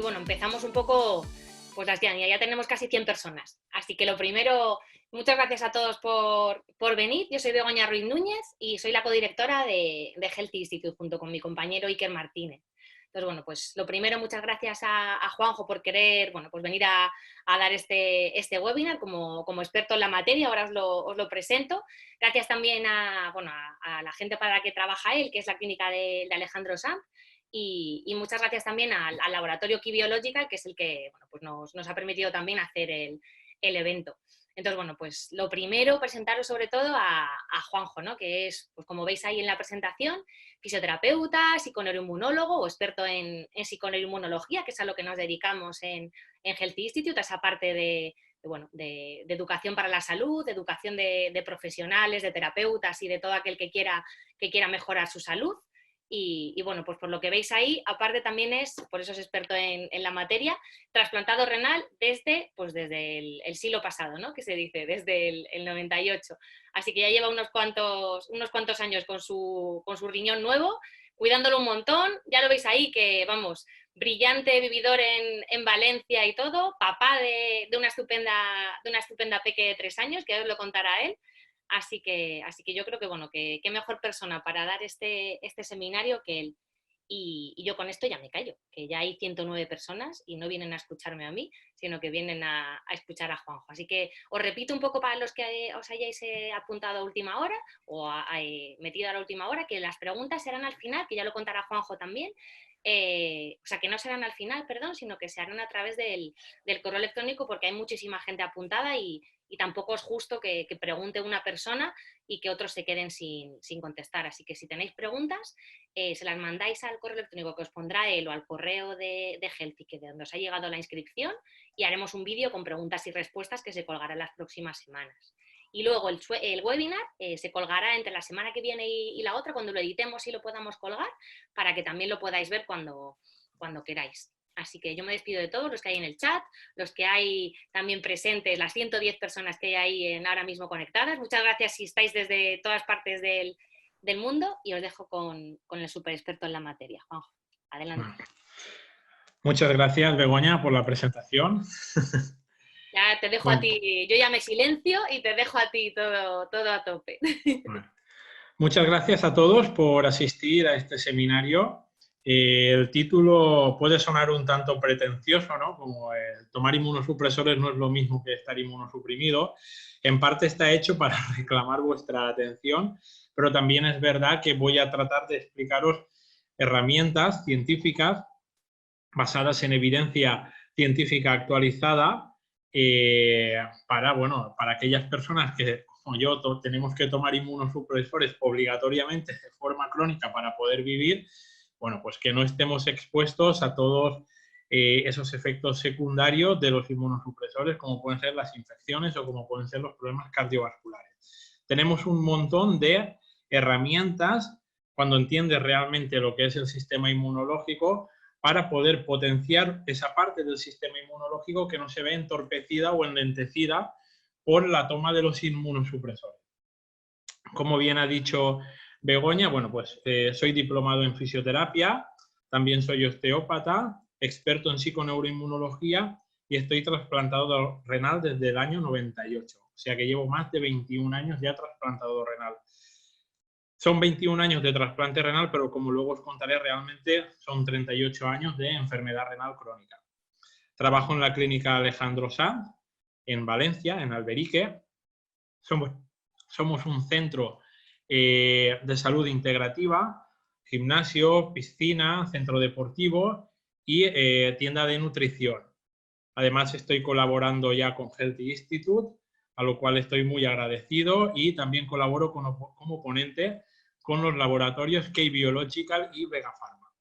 bueno, empezamos un poco, pues ya tenemos casi 100 personas. Así que lo primero, muchas gracias a todos por venir. Yo soy Begoña Ruiz Núñez y soy la codirectora de Healthy Institute junto con mi compañero Iker Martínez. Entonces, bueno, pues lo primero, muchas gracias a Juanjo por querer, bueno, pues venir a dar este webinar como experto en la materia. Ahora os lo presento. Gracias también a la gente para la que trabaja él, que es la clínica de Alejandro Sanz. Y muchas gracias también al laboratorio Key Biological, que es el que bueno, pues nos ha permitido también hacer el evento. Entonces, bueno, pues lo primero, presentaros sobre todo a Juanjo, ¿no? Que es, pues como veis ahí en la presentación, fisioterapeuta, psiconeuroinmunólogo o experto en psiconeuroinmunología, que es a lo que nos dedicamos en Healthy Institute, a esa parte de educación para la salud, de educación de profesionales, de terapeutas y de todo aquel que quiera mejorar su salud. Y bueno, pues por lo que veis ahí, aparte también por eso es experto en la materia, trasplantado renal desde el siglo pasado, ¿no? Que se dice, desde el 98. Así que ya lleva unos cuantos años con su riñón nuevo, cuidándolo un montón. Ya lo veis ahí que, vamos, brillante vividor en Valencia y todo, papá de una estupenda peque de 3 años, que os lo contará él. Así que yo creo que, bueno, que qué mejor persona para dar este seminario que él. Y yo con esto ya me callo, que ya hay 109 personas y no vienen a escucharme a mí, sino que vienen a escuchar a Juanjo. Así que os repito un poco para los que os hayáis apuntado a última hora o metido a la última hora, que las preguntas serán al final, que ya lo contará Juanjo también. O sea, que no serán al final, perdón, sino que se harán a través del correo electrónico, porque hay muchísima gente apuntada y tampoco es justo que pregunte una persona y que otros se queden sin contestar. Así que si tenéis preguntas, se las mandáis al correo electrónico que os pondrá él o al correo de Healthy, que de donde os ha llegado la inscripción, y haremos un vídeo con preguntas y respuestas que se colgará en las próximas semanas. Y luego el webinar se colgará entre la semana que viene y la otra, cuando lo editemos y lo podamos colgar, para que también lo podáis ver cuando queráis. Así que yo me despido de todos los que hay en el chat, los que hay también presentes, las 110 personas que hay ahí ahora mismo conectadas. Muchas gracias si estáis desde todas partes del mundo, y os dejo con el super experto en la materia. Juanjo, adelante. Muchas gracias, Begoña, por la presentación. Ya te dejo a ti, yo ya me silencio y te dejo a ti todo a tope. Bueno. Muchas gracias a todos por asistir a este seminario. El título puede sonar un tanto pretencioso, ¿no? Como tomar inmunosupresores no es lo mismo que estar inmunosuprimido. En parte está hecho para reclamar vuestra atención, pero también es verdad que voy a tratar de explicaros herramientas científicas basadas en evidencia científica actualizada para aquellas personas que, como yo, tenemos que tomar inmunosupresores obligatoriamente de forma crónica para poder vivir, bueno, pues que no estemos expuestos a todos esos efectos secundarios de los inmunosupresores, como pueden ser las infecciones o como pueden ser los problemas cardiovasculares. Tenemos un montón de herramientas cuando entiendes realmente lo que es el sistema inmunológico, para poder potenciar esa parte del sistema inmunológico que no se ve entorpecida o enlentecida por la toma de los inmunosupresores. Como bien ha dicho Begoña, bueno, pues soy diplomado en fisioterapia, también soy osteópata, experto en psiconeuroinmunología y estoy trasplantado renal desde el año 98. O sea que llevo más de 21 años ya trasplantado renal. Son 21 años de trasplante renal, pero como luego os contaré, realmente son 38 años de enfermedad renal crónica. Trabajo en la clínica Alejandro Sanz, en Valencia, en Alberique. Somos un centro de salud integrativa, gimnasio, piscina, centro deportivo y tienda de nutrición. Además, estoy colaborando ya con Healthy Institute, a lo cual estoy muy agradecido, y también colaboro como ponente con los laboratorios Key Biological y Vega Pharma.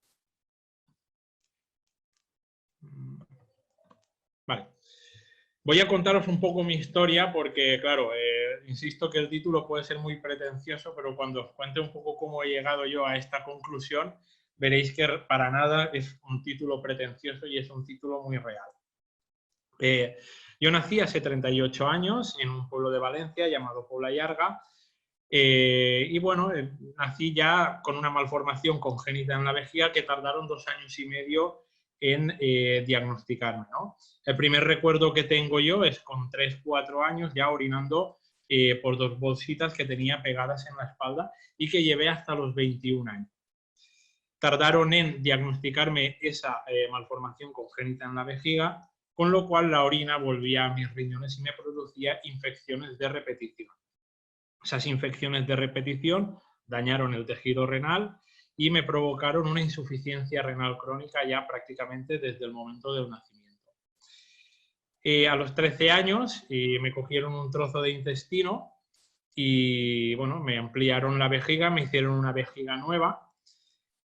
Vale. Voy a contaros un poco mi historia porque, claro, insisto que el título puede ser muy pretencioso, pero cuando os cuente un poco cómo he llegado yo a esta conclusión, veréis que para nada es un título pretencioso y es un título muy real. Yo nací hace 38 años en un pueblo de Valencia llamado Pobla Llarga, y bueno, nací ya con una malformación congénita en la vejiga que tardaron 2 años y medio en diagnosticarme, ¿no? El primer recuerdo que tengo yo es con 3, 4 años ya orinando por 2 bolsitas que tenía pegadas en la espalda y que llevé hasta los 21 años. Tardaron en diagnosticarme esa malformación congénita en la vejiga, con lo cual la orina volvía a mis riñones y me producía infecciones de repetición. Esas infecciones de repetición dañaron el tejido renal y me provocaron una insuficiencia renal crónica ya prácticamente desde el momento del nacimiento. A los 13 años me cogieron un trozo de intestino y bueno, me ampliaron la vejiga, me hicieron una vejiga nueva,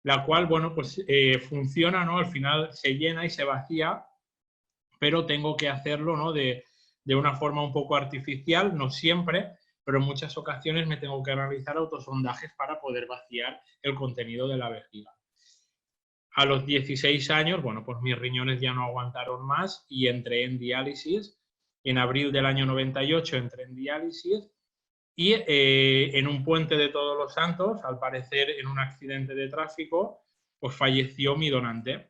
la cual, bueno, pues funciona, ¿no? Al final se llena y se vacía, pero tengo que hacerlo, ¿no? de una forma un poco artificial, no siempre, pero en muchas ocasiones me tengo que realizar autosondajes para poder vaciar el contenido de la vejiga. A los 16 años, bueno, pues mis riñones ya no aguantaron más y entré en diálisis. En abril del año 98 entré en diálisis y en un puente de Todos los Santos, al parecer en un accidente de tráfico, pues falleció mi donante.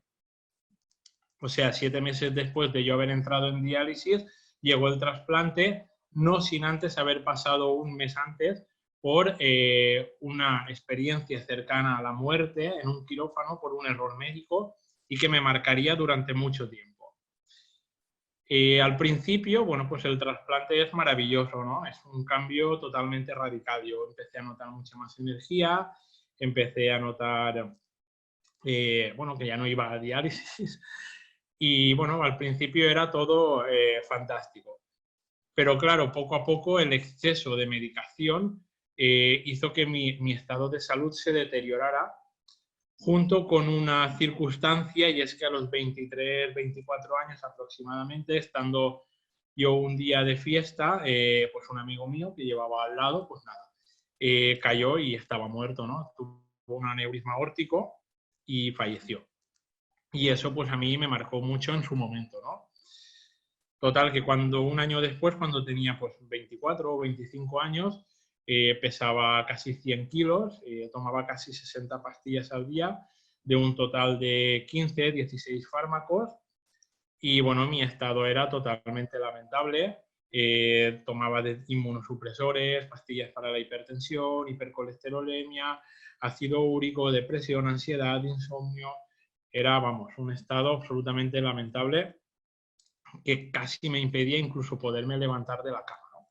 O sea, 7 meses después de yo haber entrado en diálisis, llegó el trasplante, no sin antes haber pasado un mes antes por una experiencia cercana a la muerte en un quirófano por un error médico y que me marcaría durante mucho tiempo. Al principio, bueno, pues el trasplante es maravilloso, ¿no? Es un cambio totalmente radical. Yo empecé a notar mucha más energía, empecé a notar, bueno, que ya no iba a diálisis y, bueno, al principio era todo fantástico. Pero, claro, poco a poco el exceso de medicación hizo que mi estado de salud se deteriorara junto con una circunstancia, y es que a los 23, 24 años aproximadamente, estando yo un día de fiesta, pues un amigo mío que llevaba al lado, pues nada, cayó y estaba muerto, ¿no? Tuvo un aneurisma aórtico y falleció. Y eso pues a mí me marcó mucho en su momento, ¿no? Total, que cuando un año después, cuando tenía pues 24 o 25 años, pesaba casi 100 kilos, tomaba casi 60 pastillas al día, de un total de 15, 16 fármacos, y bueno, mi estado era totalmente lamentable. Tomaba inmunosupresores, pastillas para la hipertensión, hipercolesterolemia, ácido úrico, depresión, ansiedad, insomnio. Era, vamos, un estado absolutamente lamentable que casi me impedía incluso poderme levantar de la cama, ¿no?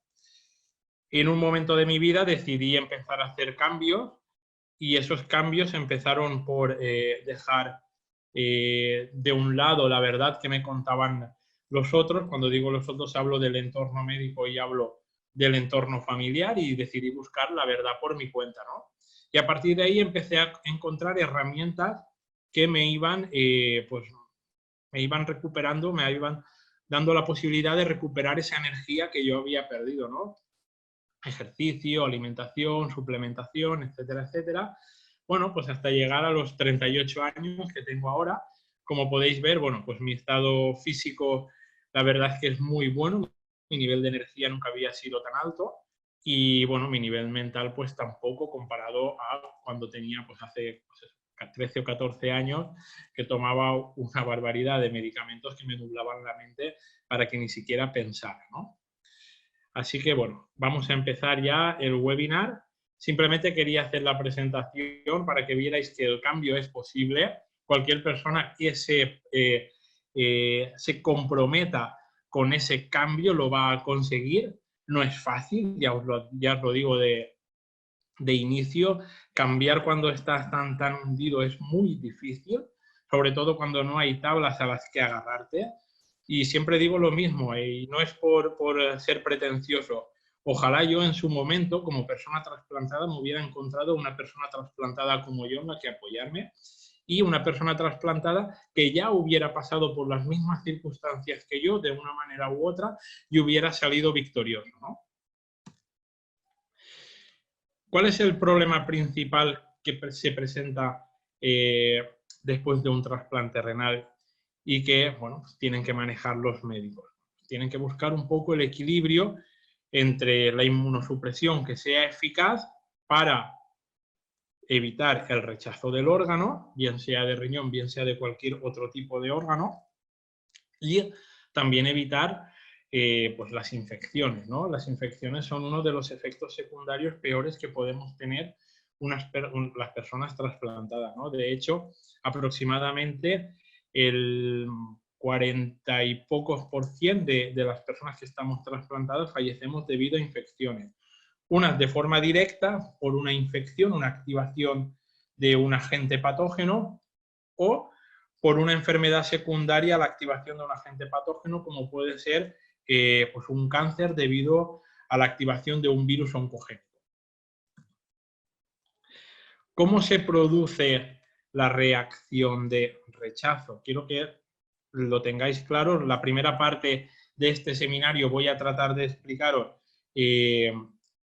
En un momento de mi vida decidí empezar a hacer cambios y esos cambios empezaron por dejar de un lado la verdad que me contaban los otros. Cuando digo los otros hablo del entorno médico y hablo del entorno familiar, y decidí buscar la verdad por mi cuenta, ¿no? Y a partir de ahí empecé a encontrar herramientas que me iban, pues, me iban recuperando, me iban dando la posibilidad de recuperar esa energía que yo había perdido, ¿no? Ejercicio, alimentación, suplementación, etcétera, etcétera. Bueno, pues hasta llegar a los 38 años que tengo ahora. Como podéis ver, bueno, pues mi estado físico, la verdad es que es muy bueno. Mi nivel de energía nunca había sido tan alto. Y bueno, mi nivel mental pues tampoco, comparado a cuando tenía pues hace 13 o 14 años, que tomaba una barbaridad de medicamentos que me nublaban la mente para que ni siquiera pensara, ¿no? Así que bueno, vamos a empezar ya el webinar. Simplemente quería hacer la presentación para que vierais que el cambio es posible. Cualquier persona que se comprometa con ese cambio lo va a conseguir. No es fácil, ya os lo digo de inicio. Cambiar cuando estás tan hundido es muy difícil, sobre todo cuando no hay tablas a las que agarrarte. Y siempre digo lo mismo, y no es por ser pretencioso. Ojalá yo en su momento, como persona trasplantada, me hubiera encontrado una persona trasplantada como yo en la que apoyarme, y una persona trasplantada que ya hubiera pasado por las mismas circunstancias que yo, de una manera u otra, y hubiera salido victorioso, ¿no? ¿Cuál es el problema principal que se presenta después de un trasplante renal y que, bueno, pues tienen que manejar los médicos? Tienen que buscar un poco el equilibrio entre la inmunosupresión que sea eficaz para evitar el rechazo del órgano, bien sea de riñón, bien sea de cualquier otro tipo de órgano, y también evitar pues las infecciones, ¿no? Las infecciones son uno de los efectos secundarios peores que podemos tener las personas trasplantadas, ¿no? De hecho, aproximadamente el 40 y pocos % de las personas que estamos trasplantadas fallecemos debido a infecciones. Unas de forma directa por una infección, una activación de un agente patógeno, o por una enfermedad secundaria a la activación de un agente patógeno, como puede ser pues un cáncer debido a la activación de un virus oncogénico. ¿Cómo se produce la reacción de rechazo? Quiero que lo tengáis claro. La primera parte de este seminario voy a tratar de explicaros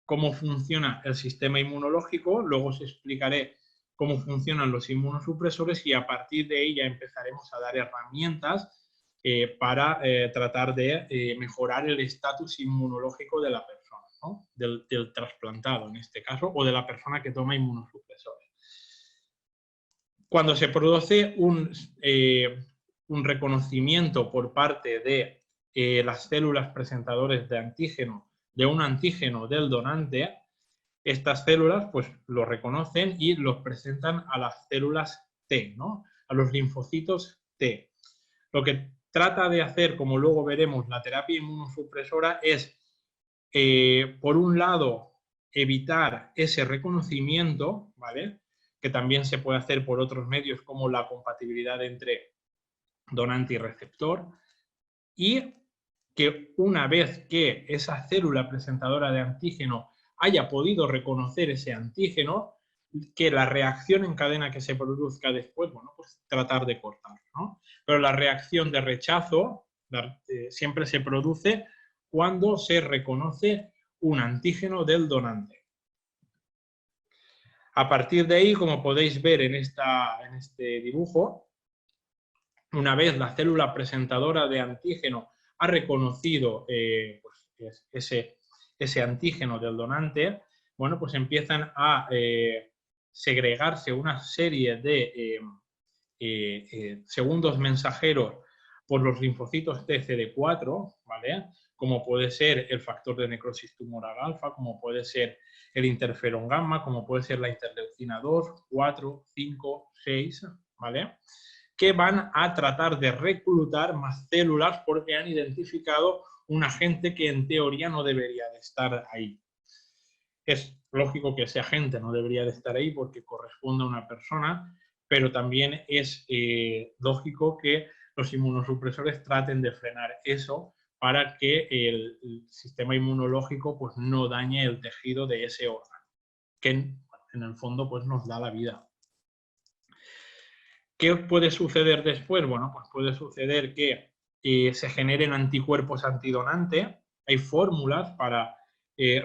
cómo funciona el sistema inmunológico, luego os explicaré cómo funcionan los inmunosupresores y a partir de ahí ya empezaremos a dar herramientas para tratar de mejorar el estatus inmunológico de la persona, ¿no? del trasplantado en este caso, o de la persona que toma inmunosupresores. Cuando se produce un reconocimiento por parte de las células presentadoras de antígeno, de un antígeno del donante, estas células pues lo reconocen y los presentan a las células T, ¿no? A los linfocitos T. Lo que trata de hacer, como luego veremos, la terapia inmunosupresora es, por un lado, evitar ese reconocimiento, ¿vale? Que también se puede hacer por otros medios como la compatibilidad entre donante y receptor, y que una vez que esa célula presentadora de antígeno haya podido reconocer ese antígeno, que la reacción en cadena que se produzca después, bueno, pues tratar de cortar, ¿no? Pero la reacción de rechazo siempre se produce cuando se reconoce un antígeno del donante. A partir de ahí, como podéis ver en este dibujo, una vez la célula presentadora de antígeno ha reconocido pues, ese antígeno del donante, bueno, pues empiezan a segregarse una serie de segundos mensajeros por los linfocitos TCD4, ¿vale? Como puede ser el factor de necrosis tumoral alfa, como puede ser el interferón gamma, como puede ser la interleucina 2, 4, 5, 6, ¿vale? Que van a tratar de reclutar más células porque han identificado un agente que en teoría no debería de estar ahí. Es lógico que ese agente no debería de estar ahí porque corresponde a una persona, pero también es lógico que los inmunosupresores traten de frenar eso para que el sistema inmunológico pues, no dañe el tejido de ese órgano, que en el fondo pues, nos da la vida. ¿Qué puede suceder después? Bueno, pues puede suceder que se generen anticuerpos antidonante. Hay fórmulas para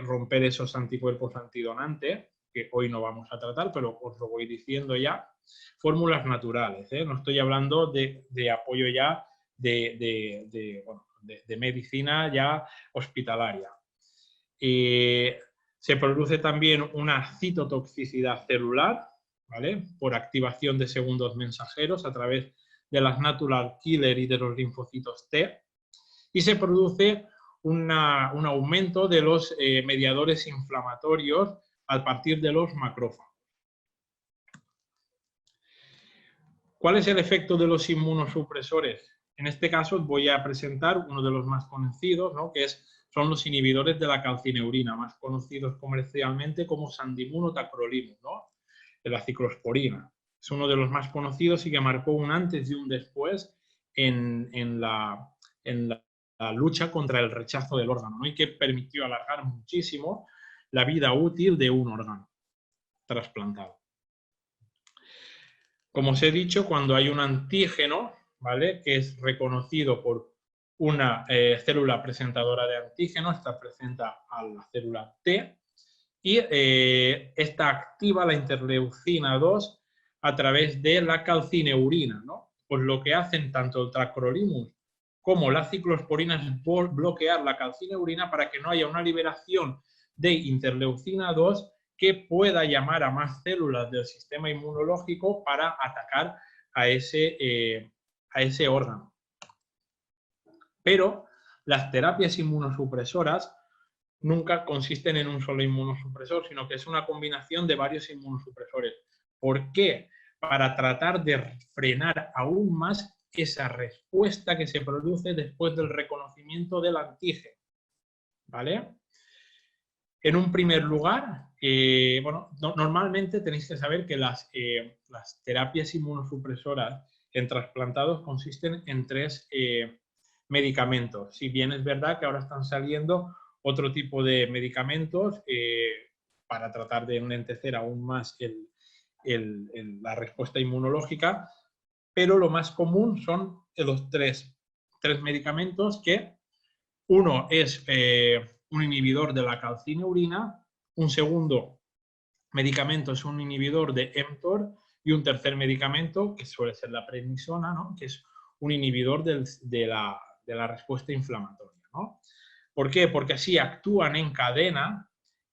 romper esos anticuerpos antidonante, que hoy no vamos a tratar, pero os lo voy diciendo ya. Fórmulas naturales, ¿eh? No estoy hablando de apoyo ya de medicina ya hospitalaria. Se produce también una citotoxicidad celular, ¿vale? Por activación de segundos mensajeros a través de las natural killer y de los linfocitos T, y se produce un aumento de los mediadores inflamatorios a partir de los macrófagos. ¿Cuál es el efecto de los inmunosupresores? En este caso os voy a presentar uno de los más conocidos, ¿no? Que son los inhibidores de la calcineurina, más conocidos comercialmente como Sandimun o Tacrolimus, ¿no? De la ciclosporina. Es uno de los más conocidos y que marcó un antes y un después en la lucha contra el rechazo del órgano, ¿no? Y que permitió alargar muchísimo la vida útil de un órgano trasplantado. Como os he dicho, cuando hay un antígeno, ¿vale? Que es reconocido por una célula presentadora de antígeno, esta presenta a la célula T, y esta activa la interleucina 2 a través de la calcineurina, ¿no? Pues lo que hacen tanto el tacrolimus como la ciclosporina es bloquear la calcineurina para que no haya una liberación de interleucina 2 que pueda llamar a más células del sistema inmunológico para atacar a ese órgano. Pero las terapias inmunosupresoras nunca consisten en un solo inmunosupresor, sino que es una combinación de varios inmunosupresores. ¿Por qué? Para tratar de frenar aún más esa respuesta que se produce después del reconocimiento del antígeno. ¿Vale? En un primer lugar, normalmente tenéis que saber que las terapias inmunosupresoras en trasplantados consisten en 3 medicamentos. Si bien es verdad que ahora están saliendo otro tipo de medicamentos para tratar de enlentecer aún más la respuesta inmunológica, pero lo más común son los tres medicamentos que uno es un inhibidor de la calcineurina, un segundo medicamento es un inhibidor de mTOR y un tercer medicamento, que suele ser la prednisona, ¿no? Que es un inhibidor de la respuesta inflamatoria, ¿no? ¿Por qué? Porque así actúan en cadena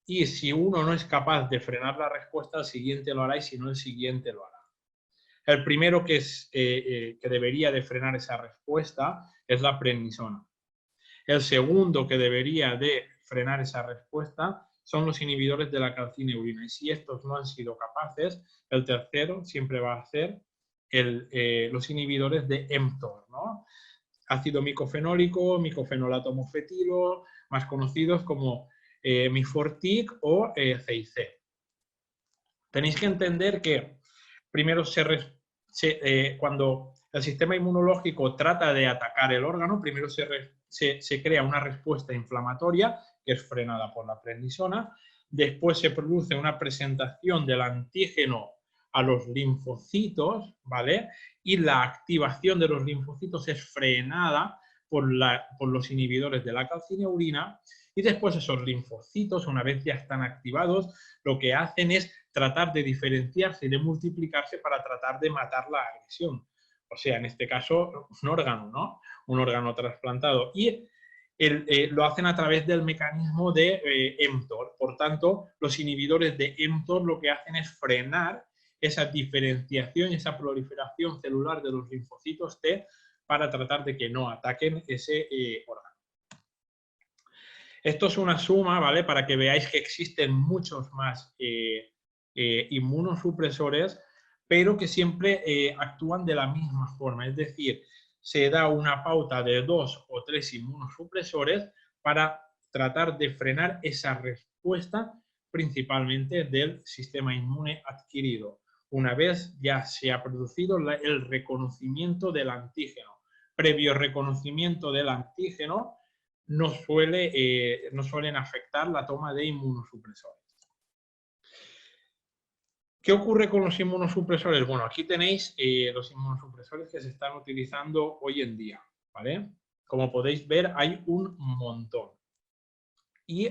y si uno no es capaz de frenar la respuesta, el siguiente lo hará y si no, el siguiente lo hará. El primero que debería de frenar esa respuesta es la prednisona. El segundo que debería de frenar esa respuesta son los inhibidores de la calcineurina. Y si estos no han sido capaces, el tercero siempre va a ser los inhibidores de mTOR, ¿no? Ácido micofenólico, micofenolato mofetilo, más conocidos como Mifortic o CIC. Tenéis que entender que primero cuando el sistema inmunológico trata de atacar el órgano, primero se crea una respuesta inflamatoria que es frenada por la prednisona, después se produce una presentación del antígeno a los linfocitos, ¿vale? Y la activación de los linfocitos es frenada por los inhibidores de la calcineurina y después esos linfocitos, una vez ya están activados, lo que hacen es tratar de diferenciarse y de multiplicarse para tratar de matar la agresión. O sea, en este caso, un órgano, ¿no? Un órgano trasplantado. Y lo hacen a través del mecanismo de mTOR. Por tanto, los inhibidores de mTOR lo que hacen es frenar esa diferenciación y esa proliferación celular de los linfocitos T para tratar de que no ataquen ese órgano. Esto es una suma, ¿vale? Para que veáis que existen muchos más inmunosupresores, pero que siempre actúan de la misma forma. Es decir, se da una pauta de 2 o 3 inmunosupresores para tratar de frenar esa respuesta principalmente del sistema inmune adquirido. Una vez ya se ha producido el reconocimiento del antígeno. Previo reconocimiento del antígeno, no suelen afectar la toma de inmunosupresores. ¿Qué ocurre con los inmunosupresores? Bueno, aquí tenéis los inmunosupresores que se están utilizando hoy en día, ¿vale? Como podéis ver, hay un montón. Y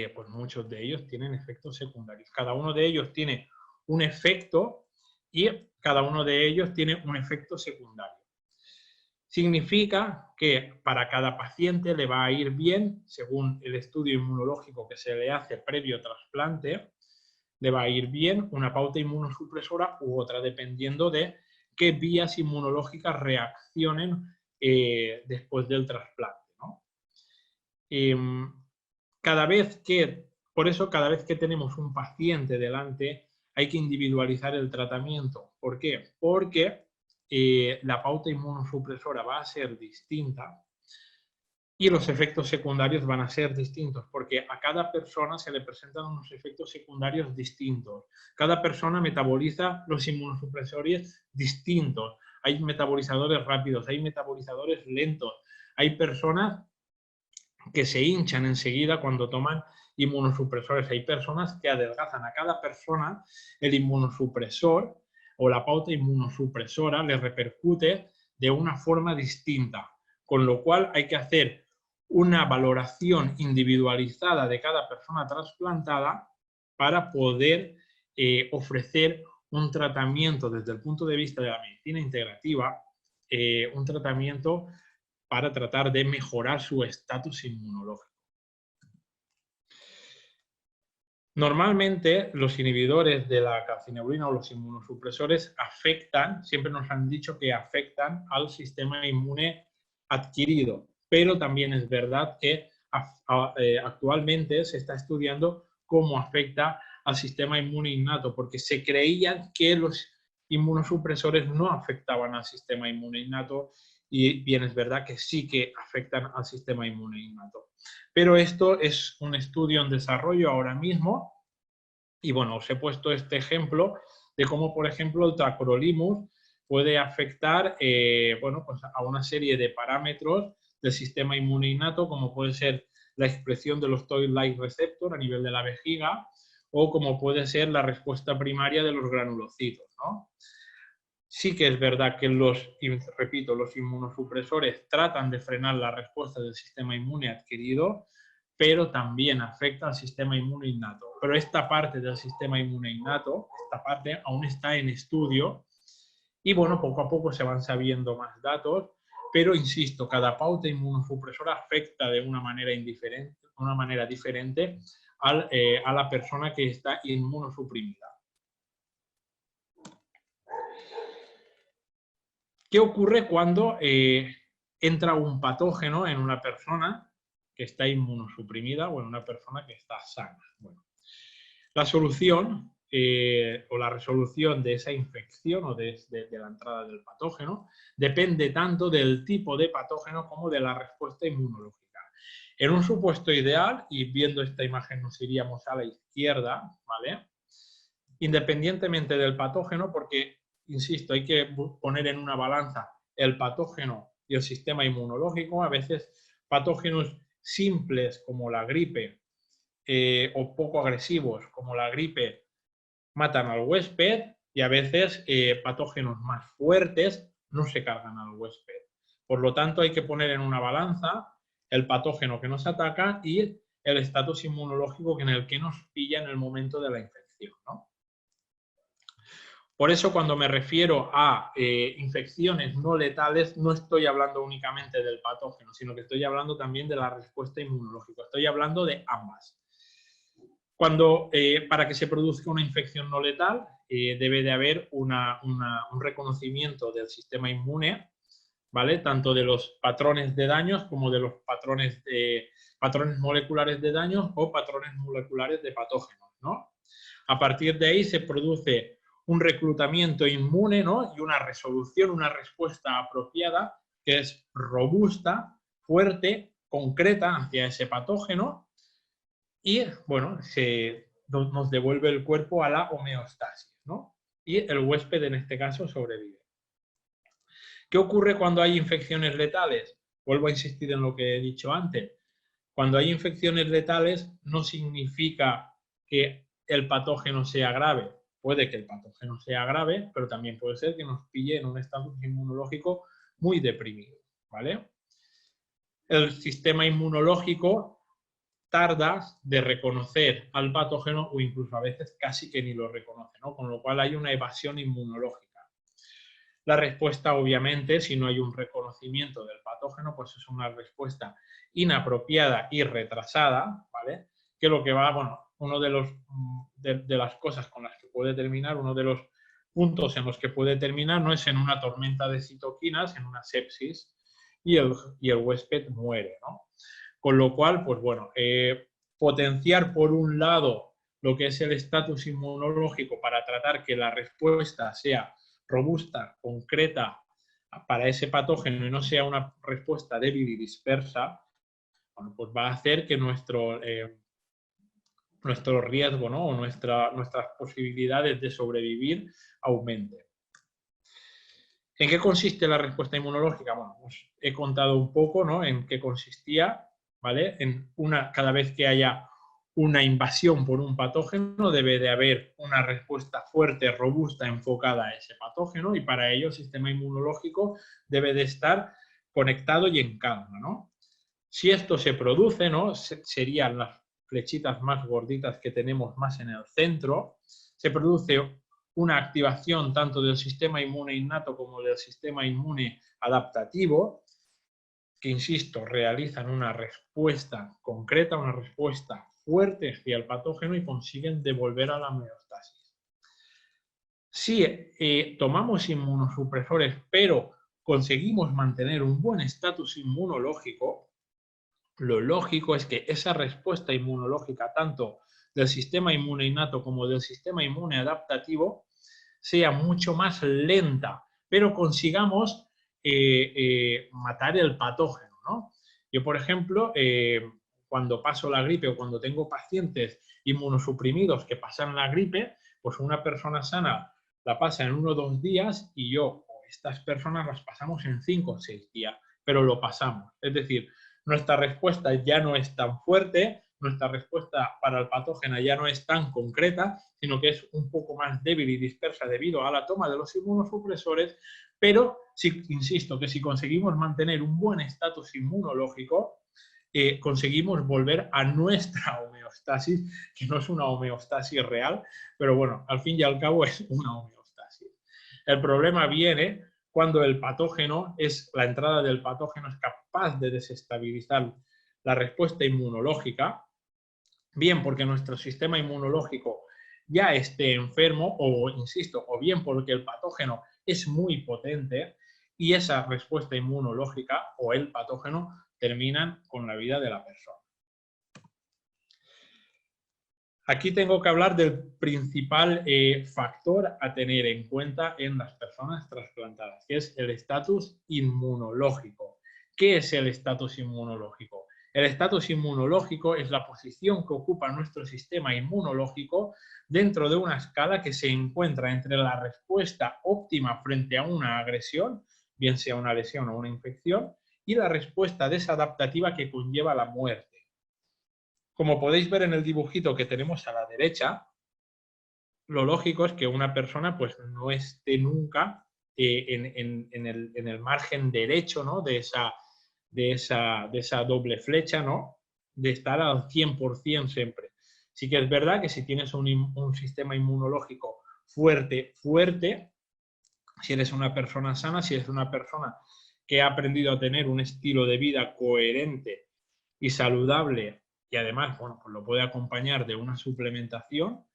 pues muchos de ellos tienen efectos secundarios. Cada uno de ellos tiene un efecto y cada uno de ellos tiene un efecto secundario. Significa que para cada paciente le va a ir bien, según el estudio inmunológico que se le hace previo trasplante, le va a ir bien una pauta inmunosupresora u otra, dependiendo de qué vías inmunológicas reaccionen después del trasplante, ¿no? Por eso, cada vez que tenemos un paciente delante, hay que individualizar el tratamiento. ¿Por qué? Porque la pauta inmunosupresora va a ser distinta y los efectos secundarios van a ser distintos, porque a cada persona se le presentan unos efectos secundarios distintos. Cada persona metaboliza los inmunosupresores distintos. Hay metabolizadores rápidos, hay metabolizadores lentos. Hay personas que se hinchan enseguida cuando toman inmunosupresores. Hay personas que adelgazan. A cada persona el inmunosupresor o la pauta inmunosupresora le repercute de una forma distinta, con lo cual hay que hacer una valoración individualizada de cada persona trasplantada para poder ofrecer un tratamiento desde el punto de vista de la medicina integrativa, un tratamiento para tratar de mejorar su estatus inmunológico. Normalmente los inhibidores de la calcineurin o los inmunosupresores afectan, siempre nos han dicho que afectan al sistema inmune adquirido, pero también es verdad que actualmente se está estudiando cómo afecta al sistema inmune innato, porque se creían que los inmunosupresores no afectaban al sistema inmune innato y bien es verdad que sí que afectan al sistema inmune innato. Pero esto es un estudio en desarrollo ahora mismo y bueno, os he puesto este ejemplo de cómo, por ejemplo, el tacrolimus puede afectar bueno, pues a una serie de parámetros del sistema inmune innato, como puede ser la expresión de los toll-like receptor a nivel de la vejiga o como puede ser la respuesta primaria de los granulocitos, ¿no? Sí que es verdad que repito, los inmunosupresores tratan de frenar la respuesta del sistema inmune adquirido, pero también afecta al sistema inmune innato. Pero esta parte del sistema inmune innato, esta parte aún está en estudio y bueno, poco a poco se van sabiendo más datos, pero insisto, cada pauta inmunosupresora afecta de una manera diferente a la persona que está inmunosuprimida. ¿Qué ocurre cuando entra un patógeno en una persona que está inmunosuprimida o en una persona que está sana? Bueno, la solución o la resolución de esa infección o de la entrada del patógeno depende tanto del tipo de patógeno como de la respuesta inmunológica. En un supuesto ideal, y viendo esta imagen nos iríamos a la izquierda, ¿vale? Independientemente del patógeno, porque insisto, hay que poner en una balanza el patógeno y el sistema inmunológico. A veces patógenos simples como la gripe o poco agresivos como la gripe matan al huésped y a veces patógenos más fuertes no se cargan al huésped. Por lo tanto, hay que poner en una balanza el patógeno que nos ataca y el estatus inmunológico en el que nos pilla en el momento de la infección, ¿no? Por eso cuando me refiero a infecciones no letales, no estoy hablando únicamente del patógeno, sino que estoy hablando también de la respuesta inmunológica. Estoy hablando de ambas. Para que se produzca una infección no letal, debe de haber un reconocimiento del sistema inmune, ¿vale? Tanto de los patrones de daños como de los patrones moleculares de daños o patrones moleculares de patógenos, ¿no? A partir de ahí se produce un reclutamiento inmune, ¿no? Y una resolución, una respuesta apropiada que es robusta, fuerte, concreta hacia ese patógeno y, bueno, nos devuelve el cuerpo a la homeostasis, ¿no? Y el huésped en este caso sobrevive. ¿Qué ocurre cuando hay infecciones letales? Vuelvo a insistir en lo que he dicho antes. Cuando hay infecciones letales no significa que el patógeno sea grave. Puede que el patógeno sea grave, pero también puede ser que nos pille en un estado inmunológico muy deprimido, ¿vale? El sistema inmunológico tarda de reconocer al patógeno o incluso a veces casi que ni lo reconoce, ¿no? Con lo cual hay una evasión inmunológica. La respuesta, obviamente, si no hay un reconocimiento del patógeno, pues es una respuesta inapropiada y retrasada, ¿vale? Que lo que va, bueno, uno de las cosas con las que puede terminar, uno de los puntos en los que puede terminar no es en una tormenta de citoquinas, en una sepsis, y el huésped muere, ¿no? Con lo cual, pues bueno, potenciar por un lado lo que es el estatus inmunológico para tratar que la respuesta sea robusta, concreta para ese patógeno y no sea una respuesta débil y dispersa, bueno, pues va a hacer que nuestro riesgo, ¿no? O nuestras posibilidades de sobrevivir aumenten. ¿En qué consiste la respuesta inmunológica? Bueno, pues he contado un poco, ¿no? En qué consistía, ¿vale? Cada vez que haya una invasión por un patógeno debe de haber una respuesta fuerte, robusta, enfocada a ese patógeno y para ello el sistema inmunológico debe de estar conectado y en calma, ¿no? Si esto se produce, ¿no? Serían las flechitas más gorditas que tenemos más en el centro, se produce una activación tanto del sistema inmune innato como del sistema inmune adaptativo, que, insisto, realizan una respuesta concreta, una respuesta fuerte hacia el patógeno y consiguen devolver a la homeostasis. Si tomamos inmunosupresores, pero conseguimos mantener un buen estatus inmunológico, lo lógico es que esa respuesta inmunológica, tanto del sistema inmune innato como del sistema inmune adaptativo, sea mucho más lenta, pero consigamos matar el patógeno, ¿no? Yo, por ejemplo, cuando paso la gripe o cuando tengo pacientes inmunosuprimidos que pasan la gripe, pues una persona sana la pasa en 1 o 2 días y yo o estas personas las pasamos en 5 o 6 días, pero lo pasamos. Es decir, nuestra respuesta ya no es tan fuerte, nuestra respuesta para el patógeno ya no es tan concreta, sino que es un poco más débil y dispersa debido a la toma de los inmunosupresores, pero sí, insisto que si conseguimos mantener un buen estatus inmunológico, conseguimos volver a nuestra homeostasis, que no es una homeostasis real, pero bueno, al fin y al cabo es una homeostasis. El problema viene cuando el patógeno la entrada del patógeno es capaz de desestabilizar la respuesta inmunológica, bien porque nuestro sistema inmunológico ya esté enfermo o, insisto, o bien porque el patógeno es muy potente y esa respuesta inmunológica o el patógeno terminan con la vida de la persona. Aquí tengo que hablar del principal factor a tener en cuenta en las personas trasplantadas, que es el estatus inmunológico. ¿Qué es el estatus inmunológico? El estatus inmunológico es la posición que ocupa nuestro sistema inmunológico dentro de una escala que se encuentra entre la respuesta óptima frente a una agresión, bien sea una lesión o una infección, y la respuesta desadaptativa que conlleva la muerte. Como podéis ver en el dibujito que tenemos a la derecha, lo lógico es que una persona pues, no esté nunca en el margen derecho, ¿no? de esa doble flecha, ¿no? De estar al 100% siempre. Sí que es verdad que si tienes un sistema inmunológico fuerte, si eres una persona sana, si eres una persona que ha aprendido a tener un estilo de vida coherente y saludable, y además, bueno, pues lo puede acompañar de una suplementación,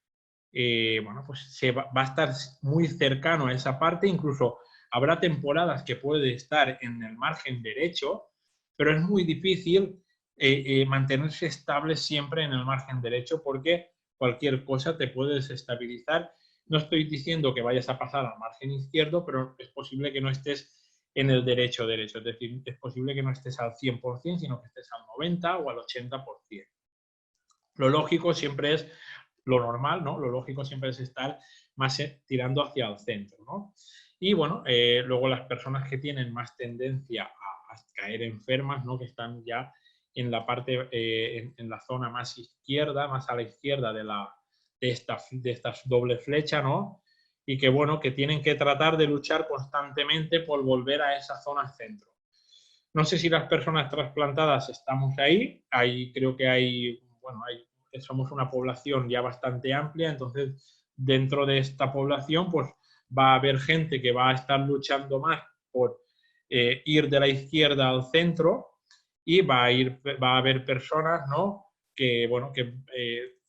bueno, pues va a estar muy cercano a esa parte, incluso habrá temporadas que puede estar en el margen derecho, pero es muy difícil mantenerse estable siempre en el margen derecho porque cualquier cosa te puede desestabilizar. No estoy diciendo que vayas a pasar al margen izquierdo, pero es posible que no estés en el derecho, es decir, es posible que no estés al 100%, sino que estés al 90% o al 80%. Lo lógico siempre es lo normal, ¿no? Lo lógico siempre es estar más tirando hacia el centro, ¿no? Y bueno, luego las personas que tienen más tendencia a caer enfermas, ¿no? Que están ya en la parte, en la zona más izquierda, más a la izquierda de esta doble flecha, ¿no? Y que bueno, que tienen que tratar de luchar constantemente por volver a esa zona centro. No sé si las personas trasplantadas estamos ahí, creo que somos una población ya bastante amplia, entonces dentro de esta población pues va a haber gente que va a estar luchando más por ir de la izquierda al centro y va a haber personas, ¿no? que, bueno, que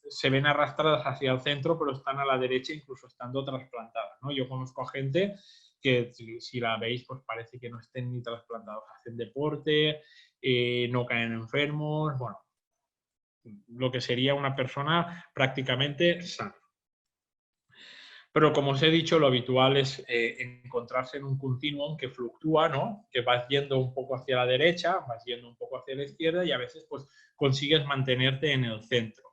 se ven arrastradas hacia el centro pero están a la derecha incluso estando trasplantadas, ¿no? Yo conozco a gente que si la veis pues parece que no estén ni trasplantados, hacen deporte, no caen enfermos, bueno, lo que sería una persona prácticamente sana. Pero como os he dicho, lo habitual es encontrarse en un continuum que fluctúa, ¿no? Que vas yendo un poco hacia la derecha, vas yendo un poco hacia la izquierda y a veces pues consigues mantenerte en el centro.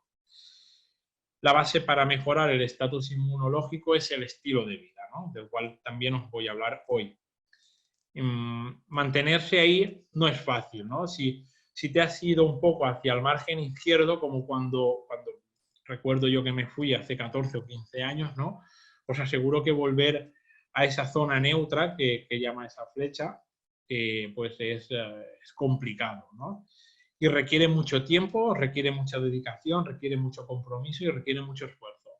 La base para mejorar el estatus inmunológico es el estilo de vida, ¿no? Del cual también os voy a hablar hoy. Mantenerse ahí no es fácil, ¿no? Si te has ido un poco hacia el margen izquierdo, como cuando recuerdo yo que me fui hace 14 o 15 años, ¿no? Os aseguro que volver a esa zona neutra que llama esa flecha, pues es complicado, ¿no? Y requiere mucho tiempo, requiere mucha dedicación, requiere mucho compromiso y requiere mucho esfuerzo.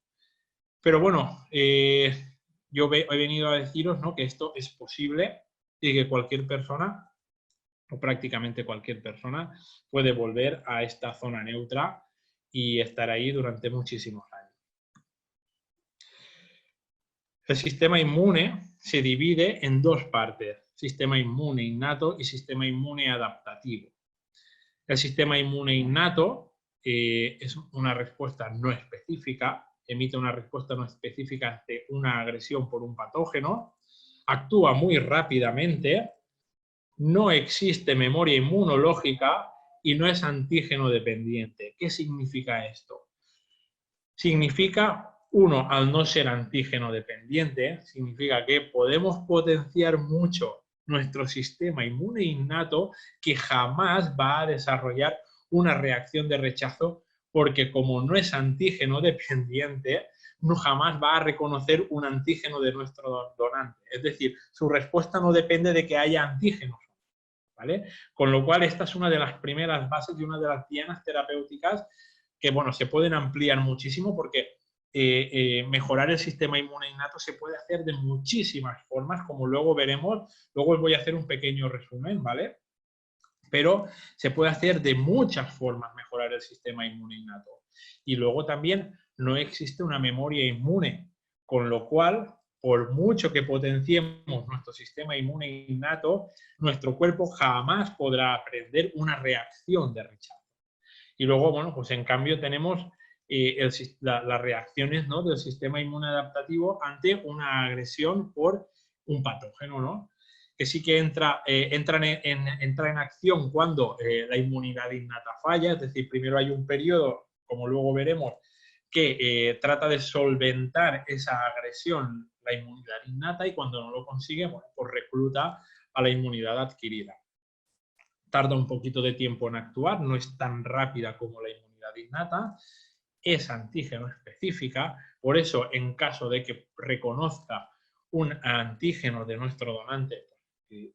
Pero bueno, yo he venido a deciros, ¿no? Que esto es posible y que cualquier persona, o prácticamente cualquier persona, puede volver a esta zona neutra y estar ahí durante muchísimos años. El sistema inmune se divide en dos partes, sistema inmune innato y sistema inmune adaptativo. El sistema inmune innato es una respuesta no específica, emite una respuesta no específica ante una agresión por un patógeno, actúa muy rápidamente, no existe memoria inmunológica y no es antígeno dependiente. ¿Qué significa esto? Significa, uno, al no ser antígeno dependiente, significa que podemos potenciar mucho nuestro sistema inmune innato que jamás va a desarrollar una reacción de rechazo porque como no es antígeno dependiente, no jamás va a reconocer un antígeno de nuestro donante. Es decir, su respuesta no depende de que haya antígenos, ¿vale? Con lo cual, esta es una de las primeras bases y una de las dianas terapéuticas que, bueno, se pueden ampliar muchísimo porque mejorar el sistema inmune innato se puede hacer de muchísimas formas, como luego veremos. Luego os voy a hacer un pequeño resumen, ¿vale? Pero se puede hacer de muchas formas mejorar el sistema inmune innato. Y luego también no existe una memoria inmune, con lo cual, por mucho que potenciemos nuestro sistema inmune innato, nuestro cuerpo jamás podrá aprender una reacción de rechazo. Y luego, bueno, pues en cambio tenemos las reacciones, ¿no?, del sistema inmune adaptativo ante una agresión por un patógeno, ¿no? Que sí que entra en acción cuando la inmunidad innata falla, es decir, primero hay un periodo, como luego veremos, que trata de solventar esa agresión, la inmunidad innata, y cuando no lo consigue, bueno, pues recluta a la inmunidad adquirida. Tarda un poquito de tiempo en actuar, no es tan rápida como la inmunidad innata, es antígeno específica, por eso en caso de que reconozca un antígeno de nuestro donante,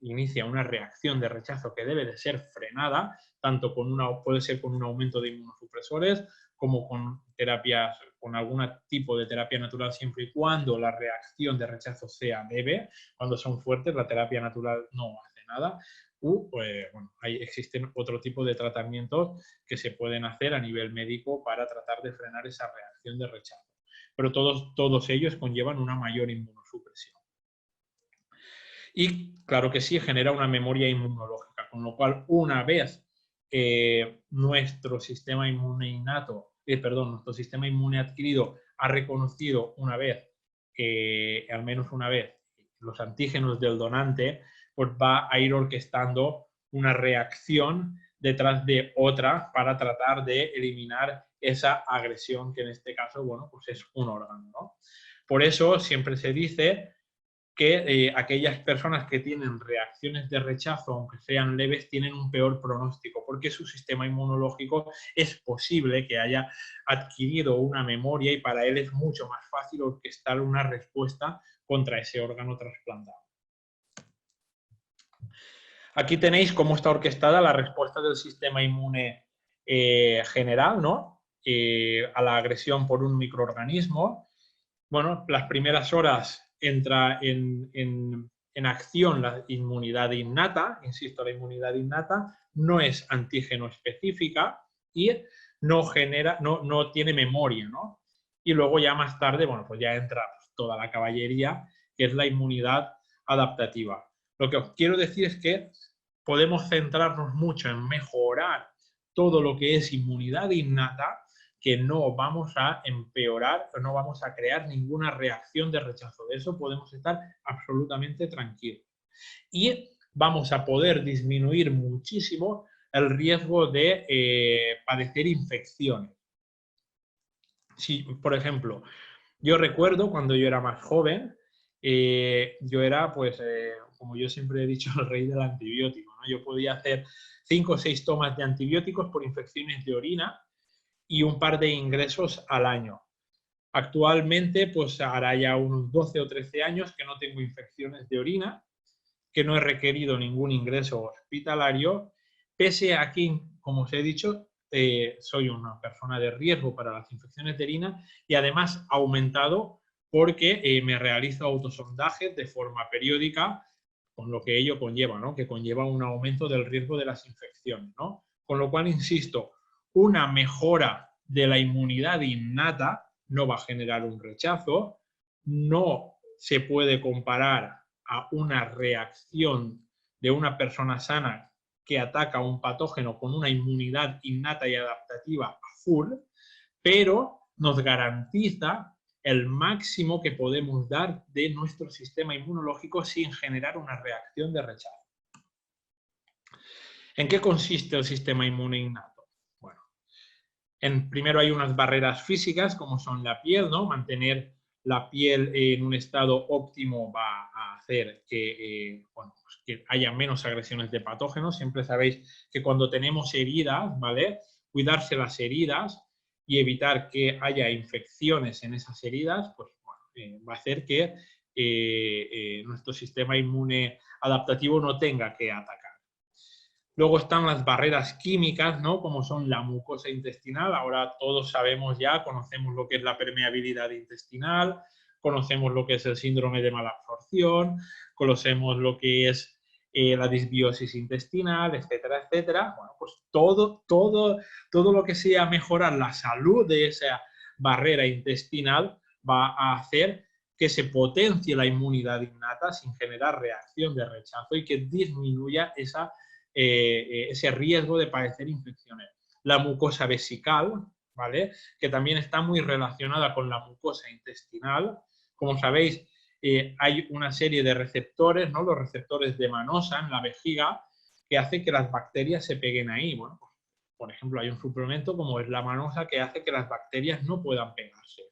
inicia una reacción de rechazo que debe de ser frenada, tanto puede ser con un aumento de inmunosupresores como con terapias, con algún tipo de terapia natural, siempre y cuando la reacción de rechazo sea leve. Cuando son fuertes, la terapia natural no hace nada. Bueno, existen otro tipo de tratamientos que se pueden hacer a nivel médico para tratar de frenar esa reacción de rechazo. Pero todos ellos conllevan una mayor inmunosupresión. Y claro que sí, genera una memoria inmunológica, con lo cual una vez nuestro sistema inmune innato, nuestro sistema inmune adquirido ha reconocido una vez, al menos una vez, los antígenos del donante, pues va a ir orquestando una reacción detrás de otra para tratar de eliminar esa agresión que en este caso, bueno, pues es un órgano, ¿no? Por eso siempre se dice que aquellas personas que tienen reacciones de rechazo, aunque sean leves, tienen un peor pronóstico, porque su sistema inmunológico es posible que haya adquirido una memoria y para él es mucho más fácil orquestar una respuesta contra ese órgano trasplantado. Aquí tenéis cómo está orquestada la respuesta del sistema inmune general, ¿no?, a la agresión por un microorganismo. Bueno, las primeras horas entra en acción la inmunidad innata, insisto, la inmunidad innata no es antígeno específica y no tiene memoria, ¿no? Y luego ya más tarde, bueno, pues ya entra toda la caballería, que es la inmunidad adaptativa. Lo que os quiero decir es que podemos centrarnos mucho en mejorar todo lo que es inmunidad innata, que no vamos a empeorar o no vamos a crear ninguna reacción de rechazo. De eso podemos estar absolutamente tranquilos. Y vamos a poder disminuir muchísimo el riesgo de padecer infecciones. Si, por ejemplo, yo recuerdo cuando yo era más joven, yo era, pues, como yo siempre he dicho, el rey del antibiótico, ¿no? Yo podía hacer 5 o 6 tomas de antibióticos por infecciones de orina y un par de ingresos al año. Actualmente, pues hará ya unos 12 o 13 años que no tengo infecciones de orina, que no he requerido ningún ingreso hospitalario, pese a que, como os he dicho, soy una persona de riesgo para las infecciones de orina y además ha aumentado porque me realizo autosondajes de forma periódica, con lo que ello conlleva, ¿no?, que conlleva un aumento del riesgo de las infecciones, ¿no? Con lo cual, insisto, una mejora de la inmunidad innata no va a generar un rechazo, no se puede comparar a una reacción de una persona sana que ataca a un patógeno con una inmunidad innata y adaptativa a full, pero nos garantiza el máximo que podemos dar de nuestro sistema inmunológico sin generar una reacción de rechazo. ¿En qué consiste el sistema inmune innato? Bueno, primero hay unas barreras físicas como son la piel, ¿no? Mantener la piel en un estado óptimo va a hacer que, bueno, pues que haya menos agresiones de patógenos. Siempre sabéis que cuando tenemos heridas, ¿vale? Cuidarse las heridas y evitar que haya infecciones en esas heridas, pues bueno, va a hacer que nuestro sistema inmune adaptativo no tenga que atacar. Luego están las barreras químicas, ¿no? Como son la mucosa intestinal. Ahora todos sabemos ya, conocemos lo que es la permeabilidad intestinal, conocemos lo que es el síndrome de malabsorción, conocemos lo que es la disbiosis intestinal, etcétera, etcétera. Bueno, pues todo lo que sea mejorar la salud de esa barrera intestinal va a hacer que se potencie la inmunidad innata sin generar reacción de rechazo y que disminuya ese riesgo de padecer infecciones. La mucosa vesical, ¿vale? Que también está muy relacionada con la mucosa intestinal. Como sabéis, hay una serie de receptores, ¿no? Los receptores de manosa en la vejiga, que hace que las bacterias se peguen ahí. Bueno, pues, por ejemplo, hay un suplemento como es la manosa que hace que las bacterias no puedan pegarse.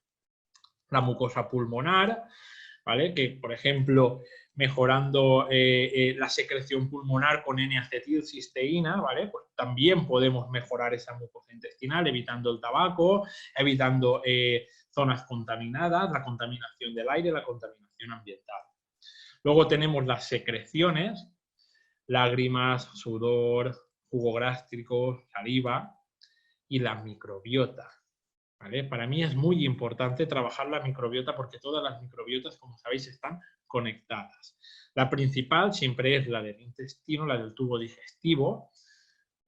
La mucosa pulmonar, ¿vale? Que, por ejemplo, mejorando la secreción pulmonar con N-acetilcisteína, ¿vale? Pues también podemos mejorar esa mucosa intestinal, evitando el tabaco, evitando zonas contaminadas, la contaminación del aire, la contaminación ambiental. Luego tenemos las secreciones, lágrimas, sudor, jugo gástrico, saliva y la microbiota. ¿Vale? Para mí es muy importante trabajar la microbiota porque todas las microbiotas, como sabéis, están conectadas. La principal siempre es la del intestino, la del tubo digestivo,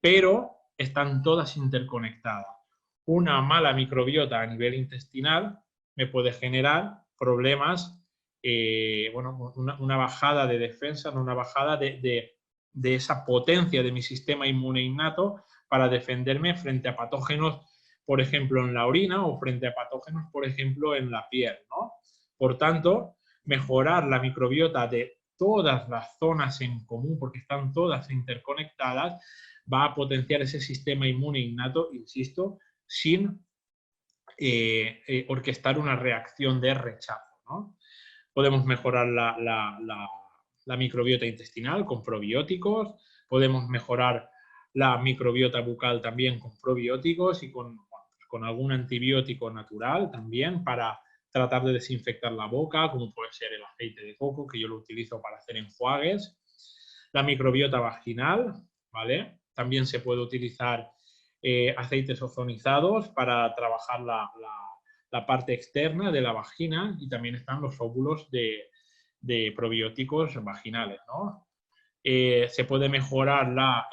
pero están todas interconectadas. Una mala microbiota a nivel intestinal me puede generar problemas, bueno, una bajada de defensa, una bajada de esa potencia de mi sistema inmune innato para defenderme frente a patógenos, por ejemplo, en la orina o frente a patógenos, por ejemplo, en la piel, ¿no? Por tanto, mejorar la microbiota de todas las zonas en común, porque están todas interconectadas, va a potenciar ese sistema inmune innato, insisto, sin orquestar una reacción de rechazo, ¿no? Podemos mejorar la microbiota intestinal con probióticos, podemos mejorar la microbiota bucal también con probióticos y con algún antibiótico natural también para tratar de desinfectar la boca, como puede ser el aceite de coco, que yo lo utilizo para hacer enjuagues. La microbiota vaginal, ¿vale? También se puede utilizar aceites ozonizados para trabajar la parte externa de la vagina y también están los óvulos de probióticos vaginales, ¿no? Se puede mejorar la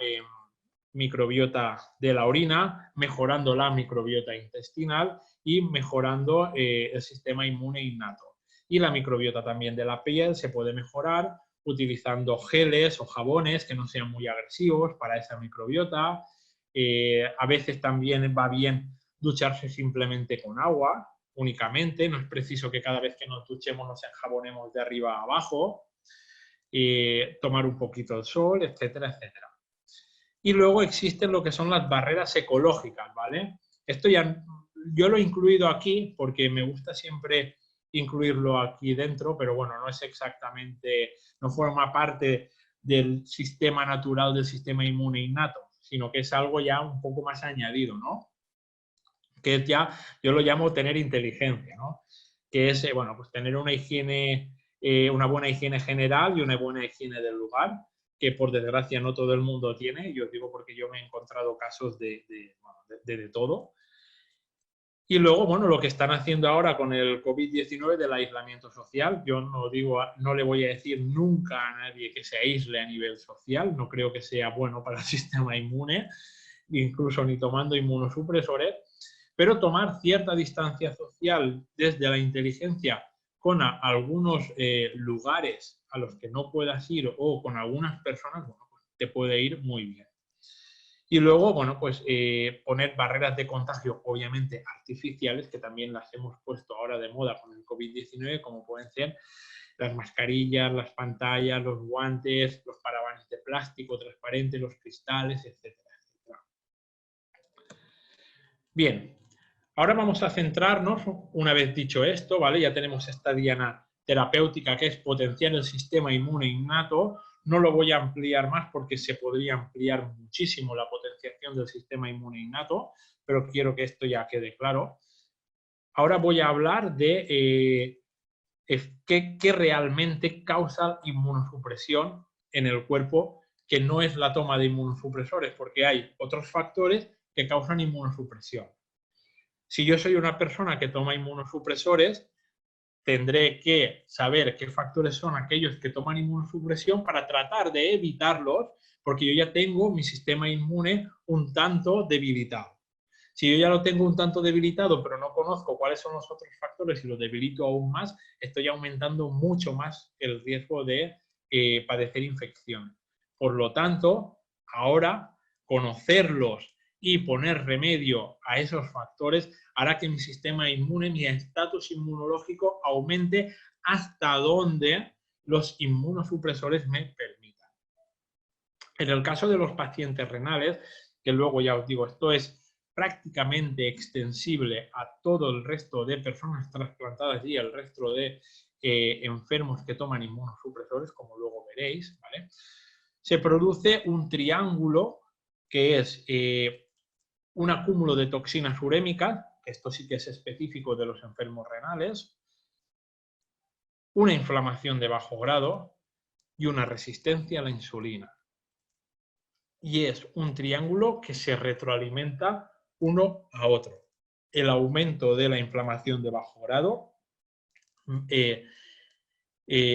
microbiota de la orina, mejorando la microbiota intestinal y mejorando el sistema inmune innato. Y la microbiota también de la piel se puede mejorar utilizando geles o jabones que no sean muy agresivos para esa microbiota. A veces también va bien ducharse simplemente con agua, únicamente. No es preciso que cada vez que nos duchemos nos enjabonemos de arriba a abajo. Tomar un poquito el sol, etcétera, etcétera. Y luego existen lo que son las barreras ecológicas, ¿vale? Esto ya yo lo he incluido aquí porque me gusta siempre incluirlo aquí dentro, pero bueno, no es exactamente, no forma parte del sistema natural del sistema inmune innato, sino que es algo ya un poco más añadido, ¿no? Que es ya, yo lo llamo tener inteligencia, ¿no? Que es, bueno, pues tener una higiene, una buena higiene general y una buena higiene del lugar, que por desgracia no todo el mundo tiene, yo os digo porque yo me he encontrado casos de todo. Y luego, bueno, lo que están haciendo ahora con el COVID-19 del aislamiento social, yo no digo, no le voy a decir nunca a nadie que se aísle a nivel social, no creo que sea bueno para el sistema inmune, incluso ni tomando inmunosupresores, pero tomar cierta distancia social desde la inteligencia con algunos lugares a los que no puedas ir o con algunas personas, bueno, pues te puede ir muy bien. Y luego, bueno, pues poner barreras de contagio, obviamente artificiales, que también las hemos puesto ahora de moda con el COVID-19, como pueden ser las mascarillas, las pantallas, los guantes, los parabanes de plástico transparente, los cristales, etcétera, etcétera. Bien, ahora vamos a centrarnos, una vez dicho esto, ¿vale? Ya tenemos esta diana terapéutica que es potenciar el sistema inmune innato. No lo voy a ampliar más porque se podría ampliar muchísimo la potenciación del sistema inmune innato, pero quiero que esto ya quede claro. Ahora voy a hablar de qué realmente causa inmunosupresión en el cuerpo, que no es la toma de inmunosupresores, porque hay otros factores que causan inmunosupresión. Si yo soy una persona que toma inmunosupresores, tendré que saber qué factores son aquellos que toman inmunosupresión para tratar de evitarlos, porque yo ya tengo mi sistema inmune un tanto debilitado. Si yo ya lo tengo un tanto debilitado, pero no conozco cuáles son los otros factores y los debilito aún más, estoy aumentando mucho más el riesgo de padecer infección. Por lo tanto, ahora conocerlos y poner remedio a esos factores hará que mi sistema inmune, mi estatus inmunológico aumente hasta donde los inmunosupresores me permitan. En el caso de los pacientes renales, que luego ya os digo, esto es prácticamente extensible a todo el resto de personas trasplantadas y al resto de enfermos que toman inmunosupresores, como luego veréis, ¿vale? Se produce un triángulo que es un acúmulo de toxinas urémicas, que esto sí que es específico de los enfermos renales, una inflamación de bajo grado y una resistencia a la insulina. Y es un triángulo que se retroalimenta uno a otro. El aumento de la inflamación de bajo grado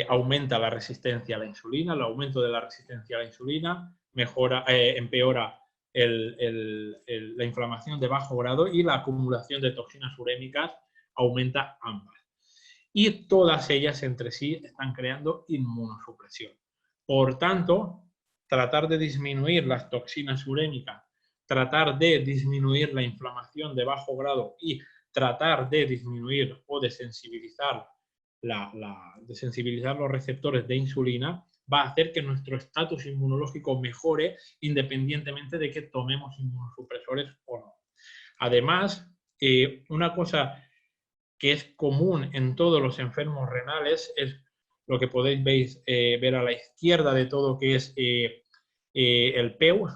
aumenta la resistencia a la insulina, el aumento de la resistencia a la insulina empeora la inflamación de bajo grado y la acumulación de toxinas urémicas aumenta ambas. Y todas ellas entre sí están creando inmunosupresión. Por tanto, tratar de disminuir las toxinas urémicas, tratar de disminuir la inflamación de bajo grado y tratar de disminuir o desensibilizar los receptores de insulina va a hacer que nuestro estatus inmunológico mejore independientemente de que tomemos inmunosupresores o no. Además, una cosa que es común en todos los enfermos renales es lo que podéis ver a la izquierda de todo, que es el PEW,